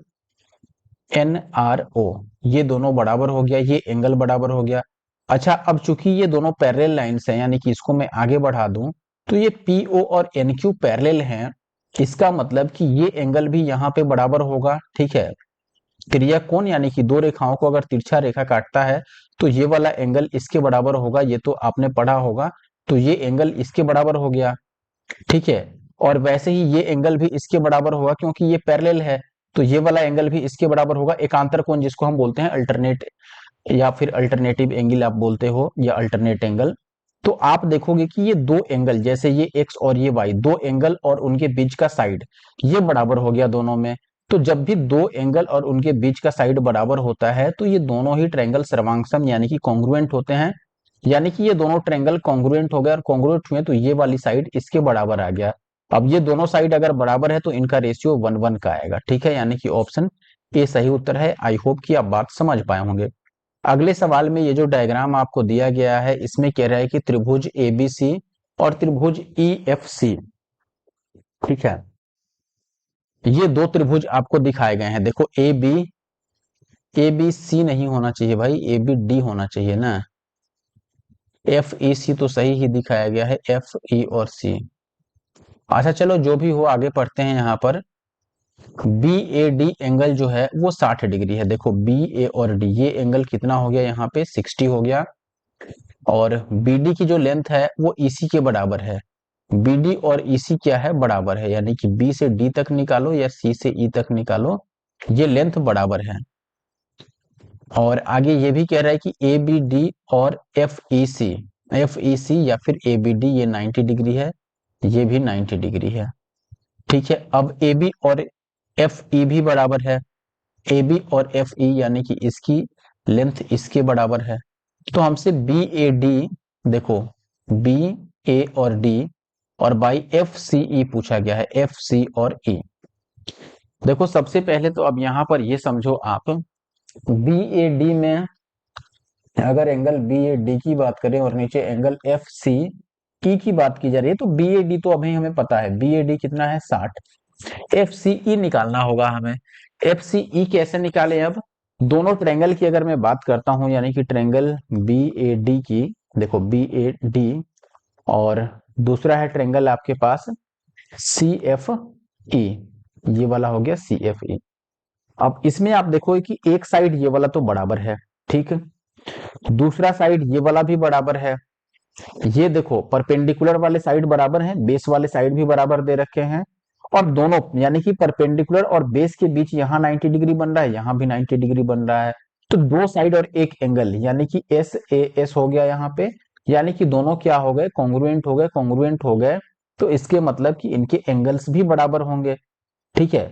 एन आर ओ ये दोनों बराबर हो गया, ये एंगल बराबर हो गया। अच्छा, अब चूंकि ये दोनों पैरेलल लाइंस हैं, यानी कि इसको मैं आगे बढ़ा दूं तो ये पी ओ और एन क्यू पैरेलल हैं। इसका मतलब कि ये एंगल भी यहाँ पे बराबर होगा, ठीक है। त्रिज्या कोण यानी कि दो रेखाओं को अगर तिरछा रेखा काटता है तो ये वाला एंगल इसके बराबर होगा, ये तो आपने पढ़ा होगा। तो ये एंगल इसके बराबर हो गया, ठीक है। और वैसे ही ये एंगल भी इसके बराबर होगा क्योंकि ये पैरेलल है, तो ये वाला एंगल भी इसके बराबर होगा। एकांतर कोण जिसको हम बोलते हैं अल्टरनेट, या फिर अल्टरनेटिव एंगल आप बोलते हो, या अल्टरनेट एंगल। तो आप देखोगे कि ये दो एंगल, जैसे ये एक्स और ये वाई, दो एंगल और उनके बीच का साइड ये बराबर हो गया दोनों में। तो जब भी दो एंगल और उनके बीच का साइड बराबर होता है तो ये दोनों ही ट्रायंगल सर्वांगसम यानी कि कॉन्ग्रुएंट होते हैं। यानी कि ये दोनों ट्रायंगल कॉन्ग्रुएंट हो गए, और कॉन्ग्रुएंट हुए तो ये वाली साइड इसके बराबर आ गया। अब ये दोनों साइड अगर बराबर है तो इनका रेशियो 1:1 का आएगा। ठीक है, यानी कि ऑप्शन ए सही उत्तर है। आई होप कि आप बात समझ पाए होंगे। अगले सवाल में ये जो डायग्राम आपको दिया गया है, इसमें कह रहा है कि त्रिभुज एबीसी और त्रिभुज ईएफसी, ठीक है, ये दो त्रिभुज आपको दिखाए गए हैं। देखो ए बी सी नहीं होना चाहिए भाई, ए बी डी होना चाहिए ना। एफ ई सी तो सही ही दिखाया गया है, एफ ई और सी। अच्छा चलो जो भी हो, आगे पढ़ते हैं। यहाँ पर बी ए डी एंगल जो है वो 60 डिग्री है। देखो बी ए और डी, ये एंगल कितना हो गया, यहाँ पे 60 हो गया। और बी डी की जो लेंथ है वो ईसी के बराबर है। बी डी और ईसी क्या है, बराबर है, यानी कि बी से डी तक निकालो या सी से ई तक निकालो, ये लेंथ बराबर है। और आगे ये भी कह रहा है कि ए बी डी और एफ ई सी या फिर ए बी डी, ये 90 डिग्री है, ये भी 90 डिग्री है। ठीक है, अब ए बी और एफ ई भी बराबर है। ए बी और एफ ई यानी कि इसकी लेंथ इसके बराबर है। तो हमसे बी ए डी, देखो बी ए और डी और बाई एफ सी ई पूछा गया है, एफ सी और ई। देखो सबसे पहले तो अब यहां पर ये समझो आप, बी ए डी में अगर एंगल बी ए डी की बात करें और नीचे एंगल एफ सी ई की बात की जा रही है, तो बी ए डी तो अभी हमें पता है, बी ए डी कितना है 60। एफ सी ई निकालना होगा हमें। एफ सी ई कैसे निकाले, अब दोनों ट्रायंगल की अगर मैं बात करता हूं, यानी कि ट्रायंगल बी ए डी की, देखो बी ए डी और दूसरा है ट्रायंगल आपके पास सी एफ ई, ये वाला हो गया सी एफ ई। अब इसमें आप देखो कि एक साइड ये वाला तो बराबर है, ठीक है, दूसरा साइड ये वाला भी बराबर है। ये देखो परपेंडिकुलर वाले साइड बराबर हैं, बेस वाले साइड भी बराबर दे रखे हैं। और दोनों यानी कि परपेंडिकुलर और बेस के बीच यहाँ 90 डिग्री बन रहा है, यहाँ भी 90 डिग्री बन रहा है। तो दो साइड और एक एंगल, यानी कि एस ए एस हो गया यहाँ पे, यानी कि दोनों क्या हो गए, कॉन्ग्रुएंट हो गए। कॉन्ग्रुएंट हो गए तो इसके मतलब कि इनके एंगल्स भी बराबर होंगे। ठीक है,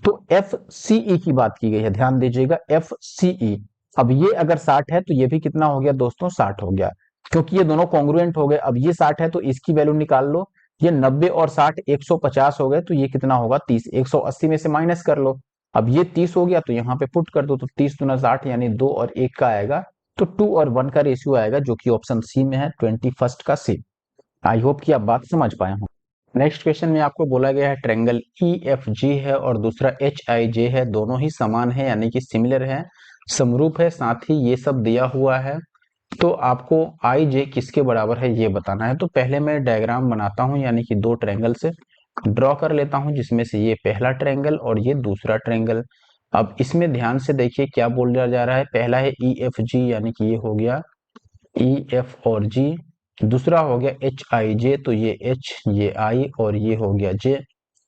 तो एफ सी ई की बात की गई है, ध्यान दीजिएगा, एफ सी ई। अब ये अगर 60 है तो ये भी कितना हो गया दोस्तों, 60 हो गया, क्योंकि ये दोनों कॉन्ग्रुएंट हो गए। अब ये 60 है तो इसकी वैल्यू निकाल लो, ये 90 और 60 150 हो गए, तो ये कितना होगा 30। 180 में से माइनस कर लो, अब ये 30 हो गया तो यहाँ पे पुट कर दो, तो 30 दूना 60 यानी 2 और 1 का आएगा, तो 2 और 1 का रेशियो आएगा, जो कि ऑप्शन सी में है, 21 का सी। आई होप कि आप बात समझ पाए हो। नेक्स्ट क्वेश्चन में आपको बोला गया है ट्रायंगल ई एफ जी है और दूसरा एच आई जे है, दोनों ही समान है, यानी कि सिमिलर है, समरूप है, साथ ही ये सब दिया हुआ है। तो आपको आई जे किसके बराबर है ये बताना है। तो पहले मैं डायग्राम बनाता हूं, यानी कि दो ट्रायंगल से ड्रॉ कर लेता हूं, जिसमें से ये पहला ट्रायंगल और ये दूसरा ट्रायंगल। अब इसमें ध्यान से देखिए क्या बोला जा रहा है। पहला है ई एफ जी, यानी कि ये हो गया ई एफ और जी। दूसरा हो गया एच आई जे, तो ये एच, ये आई और ये हो गया जे।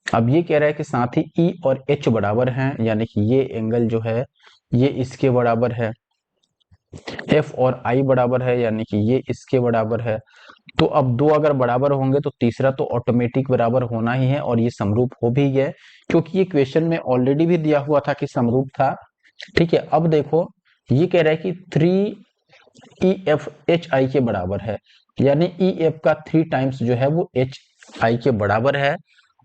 अब ये कह रहा है कि साथ ही ई और एच बराबर हैं, यानी कि ये एंगल जो है ये इसके बराबर है। एफ और आई बराबर है, यानी कि ये इसके बराबर है। तो अब दो अगर बराबर होंगे तो तीसरा तो ऑटोमेटिक बराबर होना ही है, और ये समरूप हो भी गए, क्योंकि ये क्वेश्चन में ऑलरेडी भी दिया हुआ था कि समरूप था। ठीक है, अब देखो ये कह रहा है कि 3 ई एफ एच आई के बराबर है, यानी ई एफ का 3 टाइम्स जो है वो एच आई के बराबर है।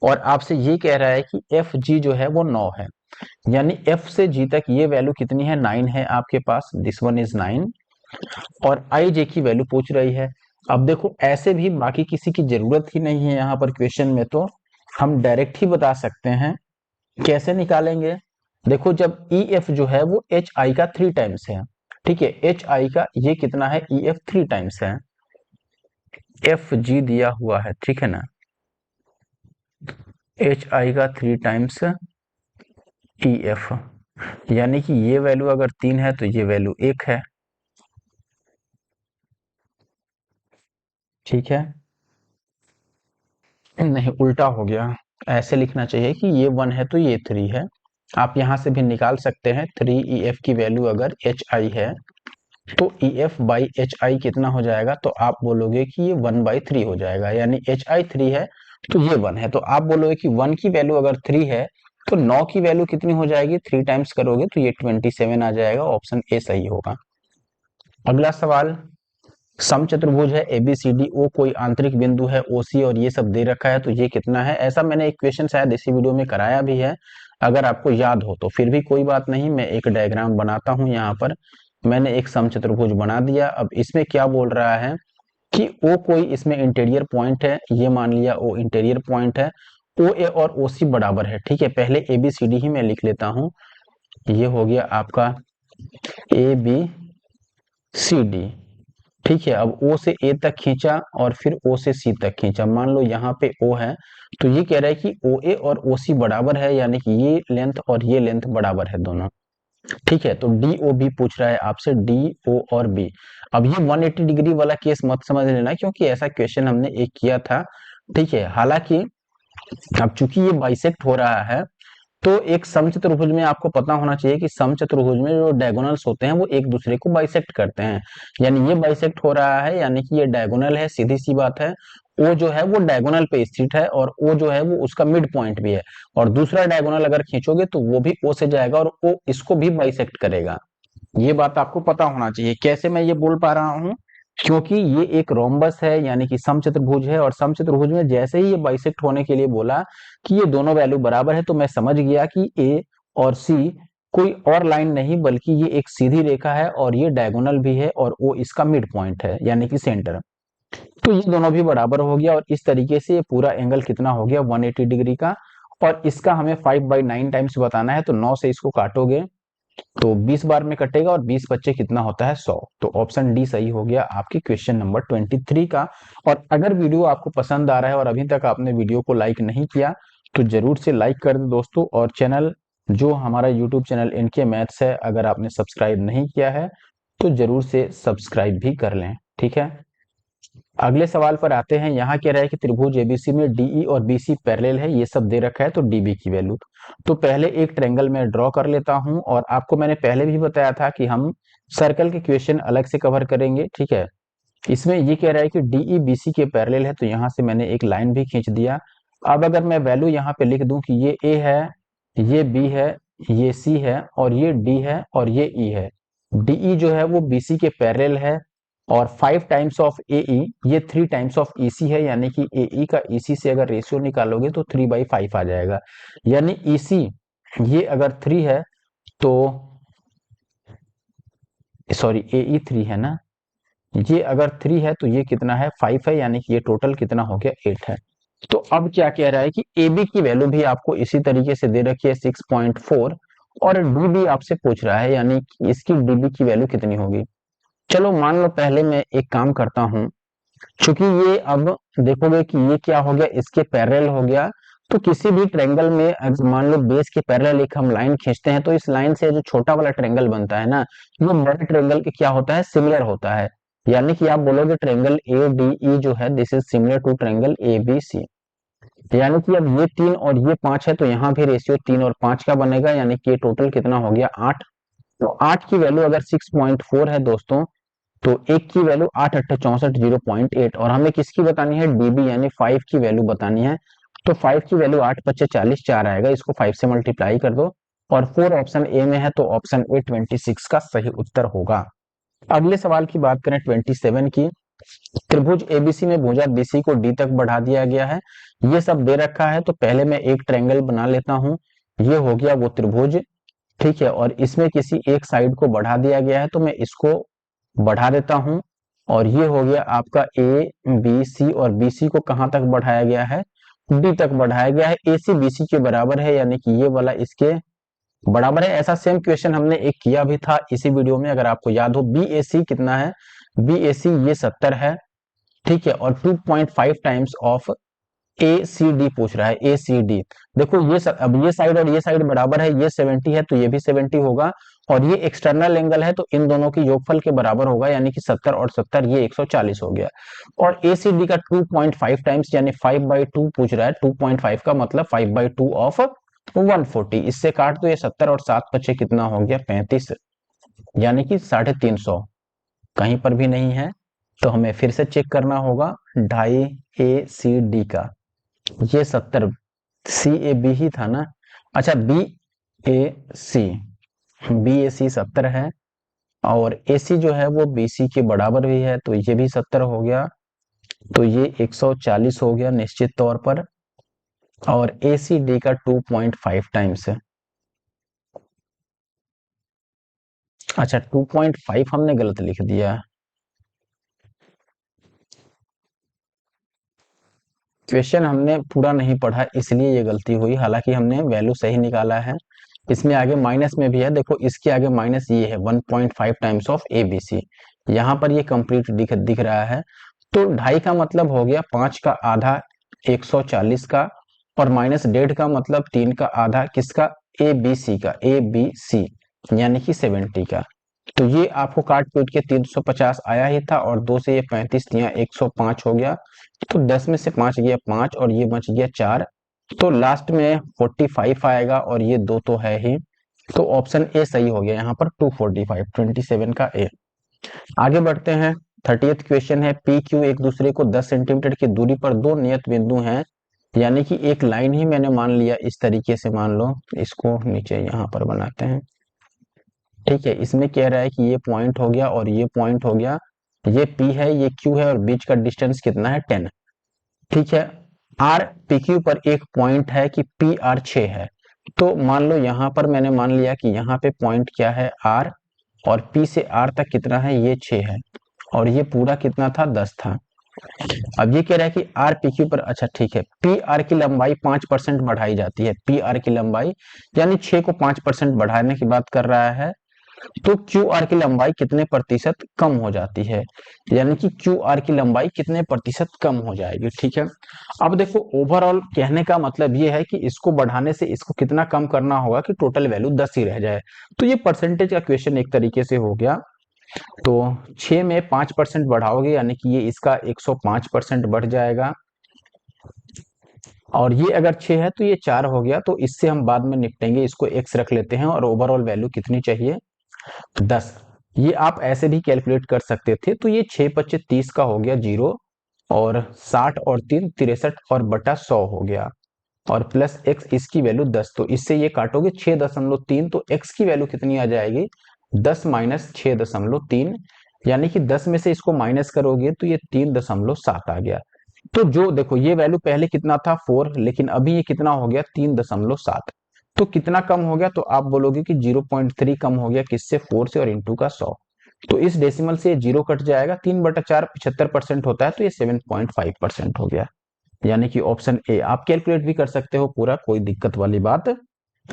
और आपसे ये कह रहा है कि एफ जी जो है वो 9 है, यानी एफ से जी तक ये वैल्यू कितनी है, 9 है आपके पास, दिस वन इज 9। और आई जे की वैल्यू पूछ रही है। अब देखो ऐसे भी बाकी किसी की जरूरत ही नहीं है यहाँ पर क्वेश्चन में, तो हम डायरेक्ट ही बता सकते हैं। कैसे निकालेंगे, देखो जब ई एफ जो है वो एच आई का 3 टाइम्स है, ठीक है, एच आई का ये कितना है, ई एफ 3 टाइम्स है, एफ जी दिया हुआ है, ठीक है ना, एच आई का 3 टाइम्स ई एफ, यानी कि ये वैल्यू अगर 3 है तो ये वैल्यू 1 है। ठीक है, नहीं उल्टा हो गया, ऐसे लिखना चाहिए कि ये 1 है तो ये 3 है। आप यहां से भी निकाल सकते हैं, 3 ई एफ की वैल्यू अगर एच आई है तो E F by H I कितना हो जाएगा, तो आप बोलोगे कि ये 1/3 हो जाएगा, यानी एच आई 3 है तो ये 1 है, तो आप बोलोगे कि 1 की वैल्यू अगर 3 है तो 9 की वैल्यू कितनी हो जाएगी, 3 टाइम्स करोगे तो ये 27 आ जाएगा। ऑप्शन ए सही होगा। अगला सवाल, समचतुर्भुज है ABCD, ओ कोई आंतरिक बिंदु है OC और ये सब दे रखा है, तो ये कितना है। ऐसा मैंने एक क्वेश्चन शायद इसी वीडियो में कराया भी है, अगर आपको याद हो तो। फिर भी कोई बात नहीं, मैं एक डायग्राम बनाता हूं। यहाँ पर मैंने एक समचतुर्भुज बना दिया। अब इसमें क्या बोल रहा है कि ओ कोई इसमें इंटीरियर पॉइंट है, ये मान लिया ओ इंटीरियर पॉइंट है, OA और OC बराबर है। ठीक है, पहले ABCD ही मैं लिख लेता हूं। ये हो गया आपका ABCD। ठीक है, अब O से A तक खींचा और फिर O से C तक खींचा। मान लो यहाँ पे O है, तो ये कह रहा है कि OA और OC बराबर है, यानी कि ये लेंथ और ये लेंथ बराबर है दोनों। ठीक है, तो DOB पूछ रहा है आपसे, DO और B। अब ये 180 डिग्री वाला केस मत समझ लेना, क्योंकि ऐसा क्वेश्चन हमने एक किया था। ठीक है, हालांकि अब चूंकि ये बाइसेक्ट हो रहा है, तो एक समचतुर्भुज में आपको पता होना चाहिए कि समचतुर्भुज में जो डायगोनल्स होते हैं वो एक दूसरे को बाइसेक्ट करते हैं। यानी ये बाइसेक्ट हो रहा है, यानी कि ये डायगोनल है, सीधी सी बात है। ओ जो है वो डायगोनल पे स्थित है और ओ जो है वो उसका मिड पॉइंट भी है। और दूसरा डायगोनल अगर खींचोगे तो वो भी ओ से जाएगा और ओ इसको भी बाइसेक्ट करेगा। ये बात आपको पता होना चाहिए। कैसे मैं ये बोल पा रहा हूं, क्योंकि ये एक रोम्बस है, यानी कि समचतुर्भुज है, और समचतुर्भुज में जैसे ही ये बाइसेक्ट होने के लिए बोला कि ये दोनों वैल्यू बराबर है, तो मैं समझ गया कि ए और सी कोई और लाइन नहीं बल्कि ये एक सीधी रेखा है और ये डायगोनल भी है और वो इसका मिड पॉइंट है, यानी कि सेंटर। तो ये दोनों भी बराबर हो गया और इस तरीके से ये पूरा एंगल कितना हो गया 180 डिग्री का। और इसका हमें 5/9 टाइम्स बताना है, तो 9 से इसको काटोगे तो 20 बार में कटेगा और 20 बच्चे कितना होता है 100। तो ऑप्शन डी सही हो गया आपके क्वेश्चन नंबर 23 का। और अगर वीडियो आपको पसंद आ रहा है और अभी तक आपने वीडियो को लाइक नहीं किया, तो जरूर से लाइक कर दे दोस्तों। और चैनल जो हमारा यूट्यूब चैनल इनके मैथ्स है, अगर आपने सब्सक्राइब नहीं किया है तो जरूर से सब्सक्राइब भी कर लें। ठीक है, अगले सवाल पर आते हैं। यहाँ कह रहा है कि त्रिभुज एबीसी में डीई और बीसी पैरेलल है, ये सब दे रखा है, तो डीबी की वैल्यू। तो पहले एक ट्रायंगल में ड्रॉ कर लेता हूं, और आपको मैंने पहले भी बताया था कि हम सर्कल के क्वेश्चन अलग से कवर करेंगे। ठीक है, इसमें ये कह रहा है कि डीई बीसी के पैरेलल है, तो यहाँ से मैंने एक लाइन भी खींच दिया। अब अगर मैं वैल्यू यहाँ पे लिख दूं कि ये ए है, ये बी है, ये सी है और ये डी है और ये ई है। डीई जो है वो बीसी के पैरेलल है और 5 टाइम्स ऑफ एई, ये 3 टाइम्स ऑफ ईसी है, यानी कि एई का ईसी से अगर रेशियो निकालोगे तो 3/5 आ जाएगा। यानी ईसी ये अगर 3 है तो सॉरी एई 3 है ना, ये अगर 3 है तो ये कितना है 5 है, यानी कि ये टोटल कितना हो गया 8 है। तो अब क्या कह रहा है कि ए बी की वैल्यू भी आपको इसी तरीके से दे रखी है 6.4, और डी बी आपसे पूछ रहा है, यानी कि इसकी डीबी की वैल्यू कितनी होगी। चलो मान लो पहले मैं एक काम करता हूं, क्योंकि ये अब देखोगे कि ये क्या हो गया, इसके पैरेलल हो गया। तो किसी भी ट्रायंगल में अगर मान लो बेस के पैरेलल एक हम लाइन खींचते हैं, तो इस लाइन से जो छोटा वाला ट्रायंगल बनता है ना, वो बड़े ट्रायंगल के क्या होता है, सिमिलर होता है। यानी कि आप बोलोगे ट्रायंगल ए डी ई जो है this is similar to triangle A B C. यानी कि अब ये 3 और ये 5 है, तो यहाँ भी रेशियो 3 और 5 का बनेगा, यानी कि ये टोटल कितना हो गया 8। तो 8 की वैल्यू अगर 6.4 है दोस्तों, तो एक की वैल्यू 8 8 64 0.8, और हमें किसकी बतानी है, डीबी यानी 5 की वैल्यू बतानी है। तो 5 की वैल्यू 8 5 40 4 आएगा, इसको 5 से मल्टीप्लाई कर दो। और 4 ऑप्शन ए में है, तो ऑप्शन ए 26 का सही उत्तर होगा। अगले सवाल की बात करें 27 की। त्रिभुज एबीसी में भुजा बीसी को डी तक बढ़ा दिया गया है, ये सब दे रखा है। तो पहले मैं एक ट्रायंगल बना लेता हूं, ये हो गया वो त्रिभुज। ठीक है, और इसमें किसी एक साइड को बढ़ा दिया गया है, तो मैं इसको बढ़ा देता हूं। और ये हो गया आपका ए बी सी, और बीसी को कहां तक बढ़ाया गया है, डी तक बढ़ाया गया है। ए सी बीसी के बराबर है, यानी कि ये वाला इसके बराबर है। ऐसा सेम क्वेश्चन हमने एक किया भी था इसी वीडियो में, अगर आपको याद हो। बी ए सी कितना है, बी ए सी ये 70 है। ठीक है, और 2.5 times of A C D पूछ रहा है, ए सी डी। देखो अब ये साइड और ये साइड बराबर है, ये 70 है तो ये भी 70 होगा, और ये एक्सटर्नल एंगल है, तो इन दोनों की योगफल के बराबर होगा, यानी कि 70 और 70 ये 140 हो गया। और ए सी डी का 2.5 टाइम्स यानी 5/2 पूछ रहा है। 2.5 का मतलब 5/2 ऑफ 140। इससे काट दो, ये 70 और 7 बचे कितना हो गया 35, यानी कि 350 कहीं पर भी नहीं है। तो हमें फिर से चेक करना होगा 2.5 ए सी डी का, ये 70 सी ए बी ही था ना। अच्छा बी ए सी, बी ए सी 70 है, और AC जो है वो BC के बराबर भी है, तो ये भी 70 हो गया, तो ये 140 हो गया निश्चित तौर पर। और ACD का 2.5 टाइम्स है। अच्छा, 2.5 हमने गलत लिख दिया। क्वेश्चन हमने पूरा नहीं पढ़ा इसलिए ये गलती हुई, हालांकि हमने वैल्यू सही निकाला है। इसमें आगे माइनस में भी है, देखो इसके आगे माइनस ये है 1.5 टाइम्स ऑफ ABC। यहाँ पर ये कंप्लीट दिख रहा है। तो 2.5 का मतलब हो गया 5 का आधा 140 का, और माइनस 1.5 का मतलब 3 का आधा किसका, ABC का, ABC यानी कि 70 का। तो ये आपको काट पीट के 350 आया ही था, और 2 से ये 35 दिया 105 हो गया। तो 10 में से 5 गया 5, और ये बच गया 4। तो लास्ट में 45 आएगा, और ये 2 तो है ही। तो ऑप्शन ए सही हो गया यहाँ पर 245, 27 का ए। आगे बढ़ते हैं। 30th क्वेश्चन है, पी क्यू एक दूसरे को 10 सेंटीमीटर की दूरी पर दो नियत बिंदु हैं, यानी कि एक लाइन ही मैंने मान लिया, इस तरीके से मान लो, इसको नीचे यहाँ पर बनाते हैं। ठीक है, इसमें कह रहा है कि ये पॉइंट हो गया और ये पॉइंट हो गया, ये P है ये Q है, और बीच का डिस्टेंस कितना है 10। ठीक है, R PQ पर एक पॉइंट है कि PR 6 है। तो मान लो यहाँ पर मैंने मान लिया कि यहाँ पे पॉइंट क्या है R, और P से R तक कितना है, ये 6 है, और ये पूरा कितना था, 10 था। अब ये कह रहा है कि R PQ पर, अच्छा ठीक है, PR की लंबाई 5% बढ़ाई जाती है, PR की लंबाई यानी 6 को 5% बढ़ाने की बात कर रहा है। तो क्यू आर की लंबाई कितने प्रतिशत कम हो जाती है, यानी कि क्यू आर की लंबाई कितने प्रतिशत कम हो जाएगी। ठीक है, अब देखो ओवरऑल कहने का मतलब ये है कि इसको बढ़ाने से इसको कितना कम करना होगा कि टोटल वैल्यू 10 ही रह जाए। तो ये परसेंटेज का क्वेश्चन एक तरीके से हो गया। तो 6 में 5% बढ़ाओगे यानी कि ये इसका 105% बढ़ जाएगा, और ये अगर 6 है तो ये 4 हो गया। तो इससे हम बाद में निपटेंगे, इसको x रख लेते हैं, और ओवरऑल वैल्यू कितनी चाहिए, 10। ये आप ऐसे भी कैलकुलेट कर सकते थे। तो ये 6 25 30 का हो गया 0, और 60 और 3 63 और बटा 100 हो गया, और प्लस x इसकी वैल्यू 10। तो इससे ये काटोगे 6.3, तो x की वैल्यू कितनी आ जाएगी, 10 माइनस 6.3, यानी कि 10 में से इसको माइनस करोगे तो ये 3.7 आ गया। तो जो देखो ये वैल्यू पहले कितना था 4, लेकिन अभी ये कितना हो गया 3.7। तो कितना कम हो गया, तो आप बोलोगे कि 0.3 कम हो गया, किससे, 4 से, और इंटू का 100। तो इस डेसिमल से 0 कट जाएगा, 3/4 75% होता है, तो ये 7.5% हो गया, यानी कि ऑप्शन ए। आप कैलकुलेट भी कर सकते हो पूरा, कोई दिक्कत वाली बात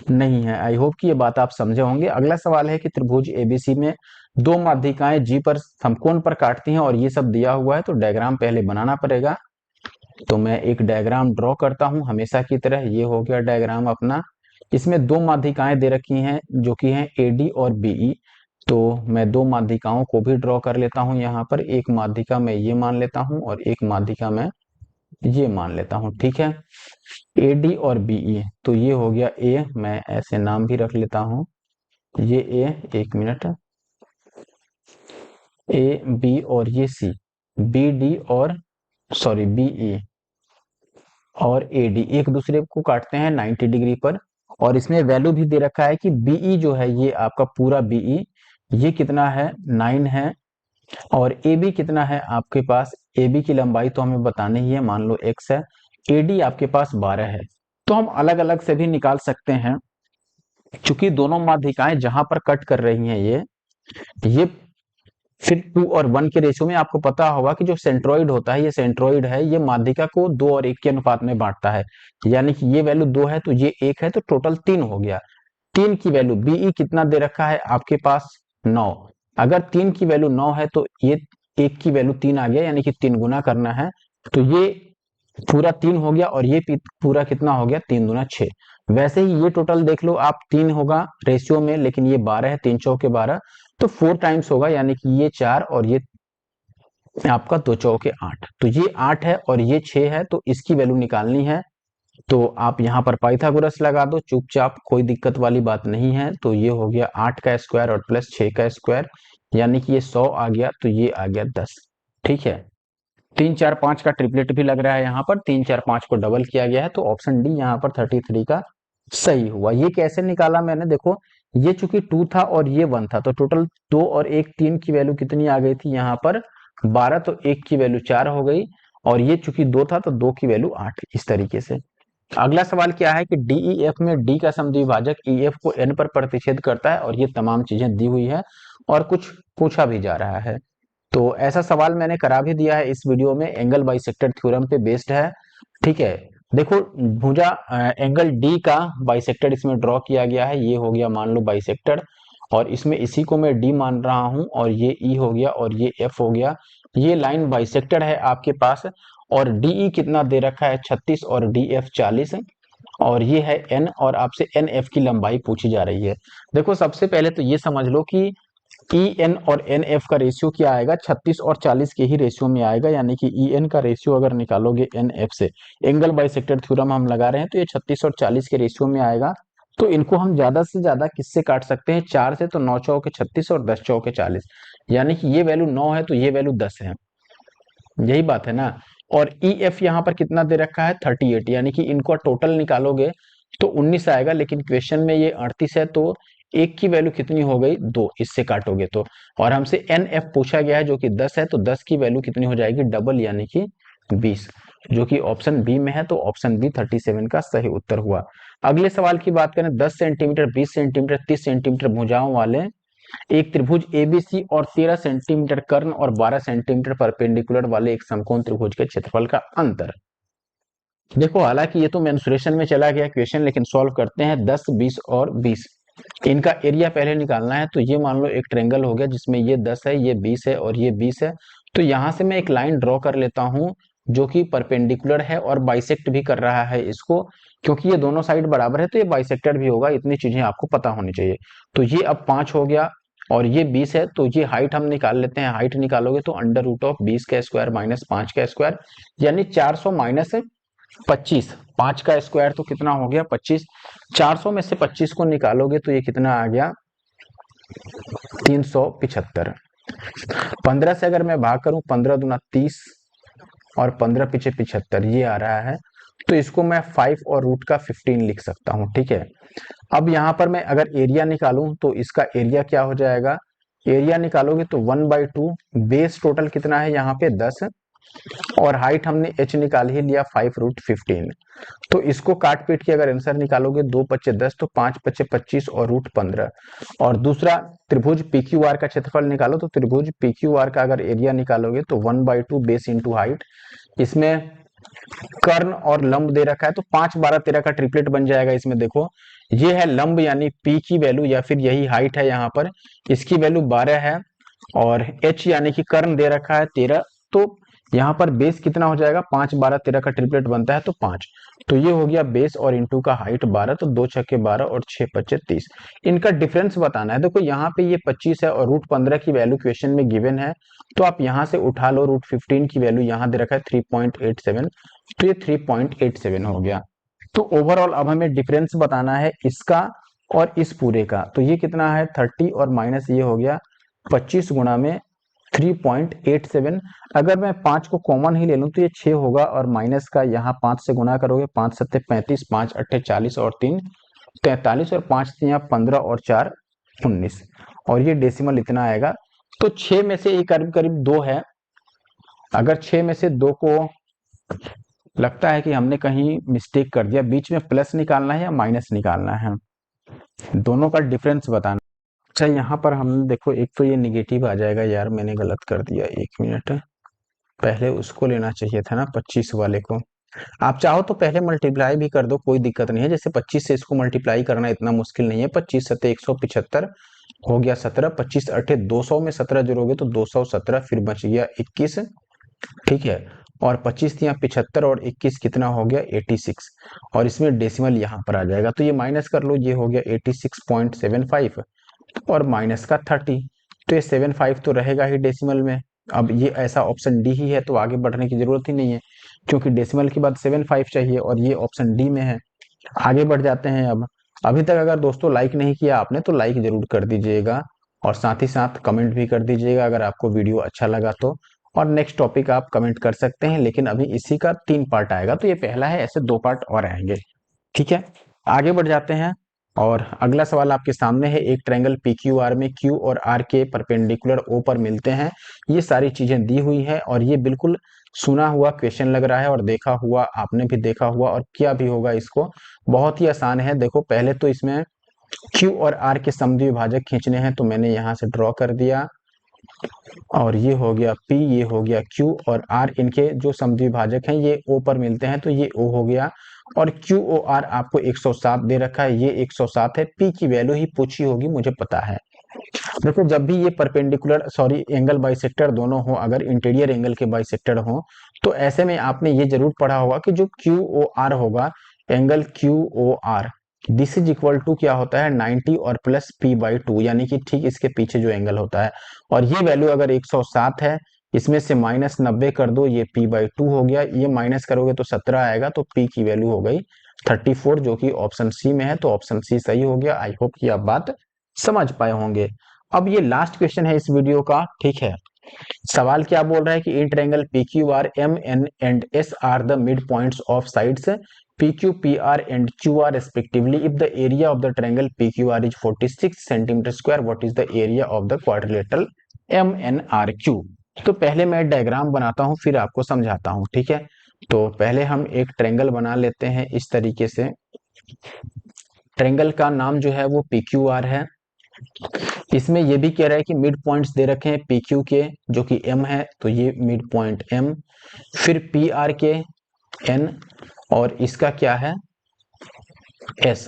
नहीं है। आई होप कि ये बात आप समझे होंगे। अगला सवाल है कि त्रिभुज एबीसी में दो माध्यिकाएं जी पर समकोण पर काटती हैं, और ये सब दिया हुआ है, तो डायग्राम पहले बनाना पड़ेगा। तो मैं एक डायग्राम ड्रॉ करता हूं हमेशा की तरह। ये हो गया डायग्राम अपना। इसमें दो माध्यिकाएं दे रखी हैं जो कि हैं एडी और बीई। तो मैं दो माध्यिकाओं को भी ड्रॉ कर लेता हूं यहाँ पर। एक माध्यिका मैं ये मान लेता हूं, और एक माध्यिका मैं ये मान लेता हूं। ठीक है, एडी और बीई, तो ये हो गया ए, मैं ऐसे नाम भी रख लेता हूं, ये ए, एक मिनट, ए बी, और ये सी, बी डी और सॉरी बीई और एडी एक दूसरे को काटते हैं 90 डिग्री पर। और इसमें वैल्यू भी दे रखा है कि बीई जो है, ये आपका पूरा बीई ये कितना है, 9 है, और ए बी कितना है आपके पास, ए बी की लंबाई तो हमें बतानी ही है, मान लो x है, एडी आपके पास 12 है। तो हम अलग अलग से भी निकाल सकते हैं, क्योंकि दोनों माध्यिकाएं जहां पर कट कर रही हैं ये फिर 2 और 1 के रेशियो में, आपको पता होगा कि जो सेंट्रोइड होता है, ये सेंट्रोइड है, ये माध्यिका को 2 और 1 के अनुपात में बांटता है, यानी कि ये वैल्यू 2 है तो ये 1 है, तो टोटल 3 हो गया। 3 की वैल्यू बीई कितना दे रखा है आपके पास, 9। अगर 3 की वैल्यू 9 है तो ये 1 की वैल्यू 3 आ गया, यानी कि 3 गुना करना है, तो ये पूरा 3 हो गया, और ये पूरा कितना हो गया, 3 दूना 6। वैसे ही ये टोटल देख लो आप, 3 होगा रेशियो में, लेकिन ये 12 है, 3 चौके 12, तो 4 टाइम्स होगा, यानी कि ये 4 और ये आपका 2 चौके 8। तो ये 8 है और ये 6 है, तो इसकी वैल्यू निकालनी है। तो आप यहाँ पर पाइथागोरस लगा दो चुपचाप, कोई दिक्कत वाली बात नहीं है। तो ये हो गया 8 का स्क्वायर और प्लस 6 का स्क्वायर, यानी कि ये 100 आ गया, तो ये आ गया 10। ठीक है, 3 4 5 का ट्रिपलेट भी लग रहा है यहाँ पर, 3 4 5 को डबल किया गया है, तो ऑप्शन डी यहाँ पर 33 का सही हुआ। ये कैसे निकाला मैंने, देखो ये चूंकि 2 था और ये 1 था, तो टोटल 2 और 1 3 की वैल्यू कितनी आ गई थी यहाँ पर 12, तो 1 की वैल्यू 4 हो गई, और ये चूंकि 2 था तो 2 की वैल्यू 8, इस तरीके से। अगला सवाल क्या है कि डीईएफ में डी का समद्विभाजक ईएफ को एन पर प्रतिच्छेद करता है, और ये तमाम चीजें दी हुई है और कुछ पूछा भी जा रहा है। तो ऐसा सवाल मैंने करा भी दिया है इस वीडियो में, एंगल बाइसेक्टर थ्योरम पे बेस्ड है। ठीक है, देखो भुजा एंगल डी का बाइसेक्टर इसमें ड्रॉ किया गया है, ये हो गया मान लो बाइसेक्टर, और इसमें इसी को मैं डी मान रहा हूं, और ये ई हो गया और ये एफ हो गया। ये लाइन बाइसेक्टर है आपके पास, और डीई कितना दे रखा है 36 और डी एफ 40, और ये है एन, और आपसे एन एफ की लंबाई पूछी जा रही है। देखो सबसे पहले तो ये समझ लो कि ई एन और एन एफ का रेशियो क्या आएगा, 36 और 40 के ही रेशियो में आएगा, यानी कि ई एन का रेशियो अगर निकालोगे एन एफ से, एंगल बाइसेक्टर थ्योरम हम लगा रहे हैं, तो ये 36 और 40 के रेशियो में आएगा। तो इनको हम ज्यादा से ज्यादा किससे काट सकते हैं, 4 से, तो 9 चौके 36 और 10 चौके 40, यानी कि ये वैल्यू 9 है तो ये वैल्यू 10 है, यही बात है ना। और ई एफ यहाँ पर कितना दे रखा है 38, यानी कि इनको टोटल निकालोगे तो 19 आएगा, लेकिन क्वेश्चन में ये 38 है, तो एक की वैल्यू कितनी हो गई 2, इससे काटोगे तो। और हमसे एन एफ पूछा गया है जो कि 10 है, तो 10 की वैल्यू कितनी हो जाएगी डबल, यानी कि 20, जो कि ऑप्शन बी में है, तो ऑप्शन बी 37 का सही उत्तर हुआ। अगले सवाल की बात करें, 10 सेंटीमीटर 20 सेंटीमीटर 30 सेंटीमीटर भुजाओं वाले एक त्रिभुज एबीसी और 13 सेंटीमीटर कर्ण और 12 सेंटीमीटर परपेंडिकुलर वाले एक समकोण त्रिभुज के क्षेत्रफल का अंतर। देखो हालांकि ये तो मेंसुरेशन में चला गया क्वेश्चन, लेकिन सॉल्व करते हैं। 10 20 और 20, इनका एरिया पहले निकालना है। तो ये मान लो एक ट्रेंगल हो गया जिसमें ये 10 है, ये 20 है और ये 20 है। तो यहां से मैं एक लाइन ड्रॉ कर लेता हूं जो कि परपेंडिकुलर है और बाइसेक्ट भी कर रहा है इसको, क्योंकि ये दोनों साइड बराबर है तो ये बाइसेक्टर भी होगा, इतनी चीजें आपको पता होनी चाहिए। तो ये अब 5 हो गया और ये 20 है, तो ये हाइट हम निकाल लेते हैं। हाइट निकालोगे तो अंडर रूट ऑफ 20 का स्क्वायर माइनस 5 का स्क्वायर, यानी 400 माइनस 25, 5 का स्क्वायर तो कितना हो गया 25, 400 में से 25 को निकालोगे तो ये कितना आ गया 375। 15 से अगर मैं भाग करूं, 15 दूना 30 और 15 पीछे 75, ये आ रहा है। तो इसको मैं 5 और रूट का 15 लिख सकता हूं। ठीक है, अब यहां पर मैं अगर एरिया निकालूं तो इसका एरिया क्या हो जाएगा, एरिया निकालोगे तो 1/2, बेस टोटल कितना है यहाँ पे 10, और हाइट हमने h निकाल ही लिया 5√15। तो इसको काट पीट के अगर आंसर निकालोगे 2 पच्चे 10, तो 5 पच्चे 25 और रूट 15। और दूसरा त्रिभुज PQR का क्षेत्रफल निकालो, तो त्रिभुज PQR का अगर एरिया निकालोगे तो 1/2 बेस इंटू हाइट, इसमें कर्ण और लंब दे रखा है, तो 5 12 13 का ट्रिपलेट बन जाएगा। इसमें देखो ये है लंब यानी P की वैल्यू, या फिर यही हाइट है यहाँ पर, इसकी वैल्यू 12 है, और H यानी कि कर्ण दे रखा है 13। तो यहाँ पर बेस कितना हो जाएगा, 5 12 13 का ट्रिपलेट बनता है तो 5, तो ये हो गया बेस और इंटू का हाइट 12, तो 2 छक्के 12 और 6 पच्चे 30। इनका डिफरेंस बताना है। देखो यहाँ पे ये 25 है और रूट 15 की वैल्यू क्वेश्चन में गिवन है, तो आप यहाँ से उठा लो, रूट 15 की वैल्यू यहाँ दे रखा है 3.87, तो ये 3.87 हो गया। तो ओवरऑल अब हमें डिफरेंस बताना है इसका और इस पूरे का, तो ये कितना है 30 और माइनस ये हो गया 25 गुणा में 3.87। अगर मैं 5 को कॉमन ही ले लूं तो ये 6 होगा, और माइनस का यहाँ 5 से गुणा करोगे, 5 सत्ते 35, 5 अट्ठे 40 और 3 43, और 5 यहाँ 15 और 4 19, और ये डेसिमल इतना आएगा। तो 6 में से ये करीब करीब 2 है। अगर 6 में से 2 को लगता है कि हमने कहीं मिस्टेक कर दिया, बीच में प्लस निकालना है या माइनस निकालना है, दोनों का डिफरेंस बताना। अच्छा यहाँ पर हम देखो, एक तो ये निगेटिव आ जाएगा, यार मैंने गलत कर दिया, 1 मिनट, पहले उसको लेना चाहिए था ना 25 वाले को। आप चाहो तो पहले मल्टीप्लाई भी कर दो, कोई दिक्कत नहीं है, जैसे 25 से इसको मल्टीप्लाई करना इतना मुश्किल नहीं है। 25 सत्ते 175 हो गया 17, 25 अट्ठे 200 में 17 जोड़ोगे तो 217, फिर बच गया 21। ठीक है, और 25 यहाँ 75 और 21 कितना हो गया 86, और इसमें डेसिमल यहाँ पर आ जाएगा, तो ये माइनस कर लो, ये हो गया 86.75 और माइनस का 30, तो ये 75 तो रहेगा ही डेसिमल में। अब ये ऐसा ऑप्शन डी ही है, तो आगे बढ़ने की जरूरत ही नहीं है, क्योंकि डेसिमल के बाद 75 चाहिए और ये ऑप्शन डी में है। आगे बढ़ जाते हैं। अब अभी तक अगर दोस्तों लाइक नहीं किया आपने तो लाइक जरूर कर दीजिएगा, और साथ ही साथ कमेंट भी कर दीजिएगा अगर आपको वीडियो अच्छा लगा तो। और नेक्स्ट टॉपिक आप कमेंट कर सकते हैं, लेकिन अभी इसी का 3 पार्ट आएगा, तो ये पहला है, ऐसे 2 पार्ट और आएंगे। ठीक है, आगे बढ़ जाते हैं। और अगला सवाल आपके सामने है, एक ट्रायंगल PQR में Q और R के परपेंडिकुलर O पर मिलते हैं। ये सारी चीजें दी हुई है और ये बिल्कुल सुना हुआ क्वेश्चन लग रहा है और देखा हुआ, आपने भी देखा हुआ और किया भी होगा इसको। बहुत ही आसान है। देखो पहले तो इसमें Q और R के समद्विभाजक खींचने हैं, तो मैंने यहाँ से ड्रॉ कर दिया और ये हो गया P, ये हो गया Q और R, इनके जो समद्विभाजक हैं ये O पर मिलते हैं, तो ये O हो गया। और QOR आपको 107 दे रखा है, ये 107 है। P की वैल्यू ही पूछी होगी, मुझे पता है। देखो जब भी ये परपेंडिकुलर एंगल बाइसेक्टर दोनों हो, अगर इंटीरियर एंगल के बाइसेक्टर हो, तो ऐसे में आपने ये जरूर पढ़ा होगा कि जो QOR होगा, angle QOR, this is equal to क्या होता है 90 और प्लस P/2, यानी कि ठीक इसके पीछे जो एंगल होता है। और ये वैल्यू अगर 107 है, इसमें से माइनस 90 कर दो, ये P/2 हो गया। ये माइनस करोगे तो 17 आएगा, तो P की वैल्यू हो गई 34, जो कि ऑप्शन सी में है। तो ऑप्शन सी सही हो गया। आई होप कि आप बात समझ पाए होंगे। अब ये लास्ट क्वेश्चन है इस वीडियो का, ठीक है। सवाल क्या बोल रहा है कि इन triangle PQR M N and S are the midpoints of sides PQ, PR and QR respectively. If the area of the triangle PQR is 46 centimeter square, what is the area of the quadrilateral MNRQ? तो पहले मैं diagram बनाता हूं, फिर आपको समझाता हूं, ठीक है। तो पहले हम एक ट्रायंगल बना लेते हैं इस तरीके से। ट्रायंगल का नाम जो है वो PQR है। इसमें ये भी कह रहा है कि मिड पॉइंट्स दे रखे हैं PQ के, जो कि M है, तो ये मिड पॉइंट M, फिर PR के N, और इसका क्या है S।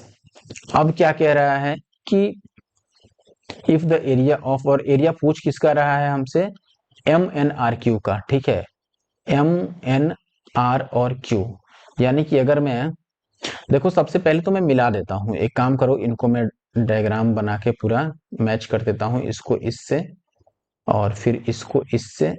अब क्या कह रहा है कि इफ द एरिया ऑफ, और एरिया पूछ किसका रहा है हमसे, MNRQ का, ठीक है। MNR और Q, यानी कि अगर मैं, देखो सबसे पहले तो मैं मिला देता हूं, एक काम करो, इनको मैं डायग्राम बना के पूरा मैच कर देता हूं, इसको इससे और फिर इसको इससे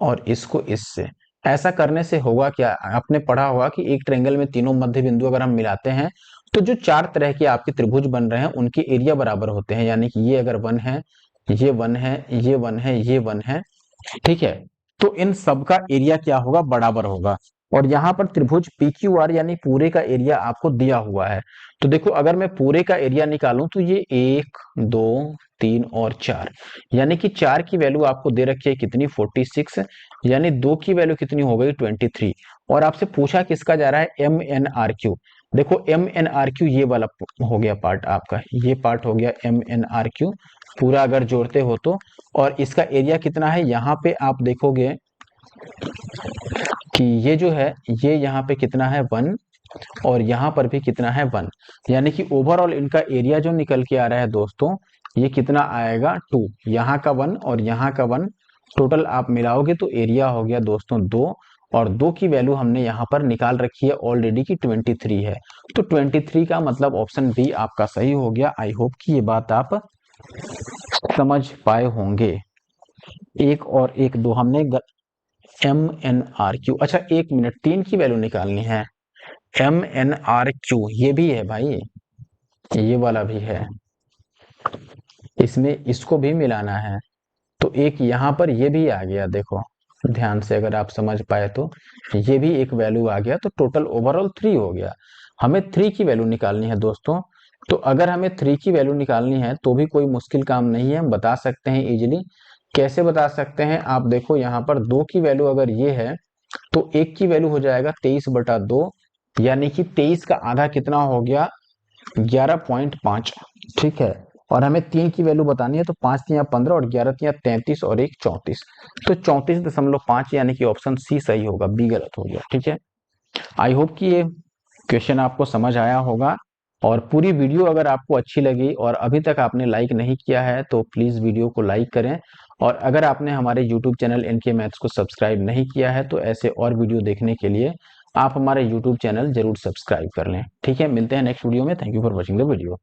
और इसको इससे। ऐसा करने से होगा क्या, आपने पढ़ा होगा कि एक ट्रायंगल में तीनों मध्य बिंदु अगर हम मिलाते हैं, तो जो चार तरह के आपके त्रिभुज बन रहे हैं उनके एरिया बराबर होते हैं। यानी कि ये अगर 1 है, ये 1 है, ये 1 है, ये 1 है, ठीक है। तो इन सब का एरिया क्या होगा, बराबर होगा। और यहाँ पर त्रिभुज PQR यानी पूरे का एरिया आपको दिया हुआ है। तो देखो अगर मैं पूरे का एरिया निकालूं, तो ये 1 2 3 और 4, यानी कि 4 की वैल्यू आपको दे रखी है कितनी, 46, यानी 2 की वैल्यू कितनी हो गई, 23। और आपसे पूछा किसका जा रहा है, MNRQ। देखो MNRQ ये वाला हो गया पार्ट आपका, ये पार्ट हो गया MNRQ पूरा अगर जोड़ते हो तो। और इसका एरिया कितना है, यहाँ पे आप देखोगे कि ये जो है, ये यहाँ पे कितना है 1, और यहाँ पर भी कितना है 1, यानी कि ओवरऑल इनका एरिया जो निकल के आ रहा है दोस्तों, ये कितना आएगा 2, यहाँ का 1 और यहाँ का 1, टोटल आप मिलाओगे तो एरिया हो गया दोस्तों 2। और 2 की वैल्यू हमने यहाँ पर निकाल रखी है ऑलरेडी की 23 है। तो 23 का मतलब ऑप्शन बी आपका सही हो गया। आई होप कि ये बात आप समझ पाए होंगे। एक और एक दो हमने MNRQ, अच्छा एक मिनट, 3 की वैल्यू निकालनी है। MNRQ ये भी है भाई, ये वाला भी है, इसमें इसको भी मिलाना है। तो एक यहाँ पर ये भी आ गया, देखो ध्यान से अगर आप समझ पाए तो ये भी एक वैल्यू आ गया, तो टोटल ओवरऑल 3 हो गया। हमें 3 की वैल्यू निकालनी है दोस्तों। तो अगर हमें 3 की वैल्यू निकालनी है तो भी कोई मुश्किल काम नहीं है, हम बता सकते हैं इजीली। कैसे बता सकते हैं, आप देखो यहाँ पर 2 की वैल्यू अगर ये है, तो 1 की वैल्यू हो जाएगा 23/2, यानी कि 23 का आधा कितना हो गया, 11.5, ठीक है। और हमें 3 की वैल्यू बतानी है, तो 5 तिया 15 और 11 तिया 33 और 1 34, तो 34.5, यानी कि ऑप्शन सी सही होगा, बी गलत हो गया, ठीक है। आई होप कि ये क्वेश्चन आपको समझ आया होगा। और पूरी वीडियो अगर आपको अच्छी लगी और अभी तक आपने लाइक नहीं किया है, तो प्लीज वीडियो को लाइक करें। और अगर आपने हमारे यूट्यूब चैनल एनके मैथ्स को सब्सक्राइब नहीं किया है, तो ऐसे और वीडियो देखने के लिए आप हमारे यूट्यूब चैनल जरूर सब्सक्राइब कर लें, ठीक है। मिलते हैं नेक्स्ट वीडियो में। Thank you for watching the video.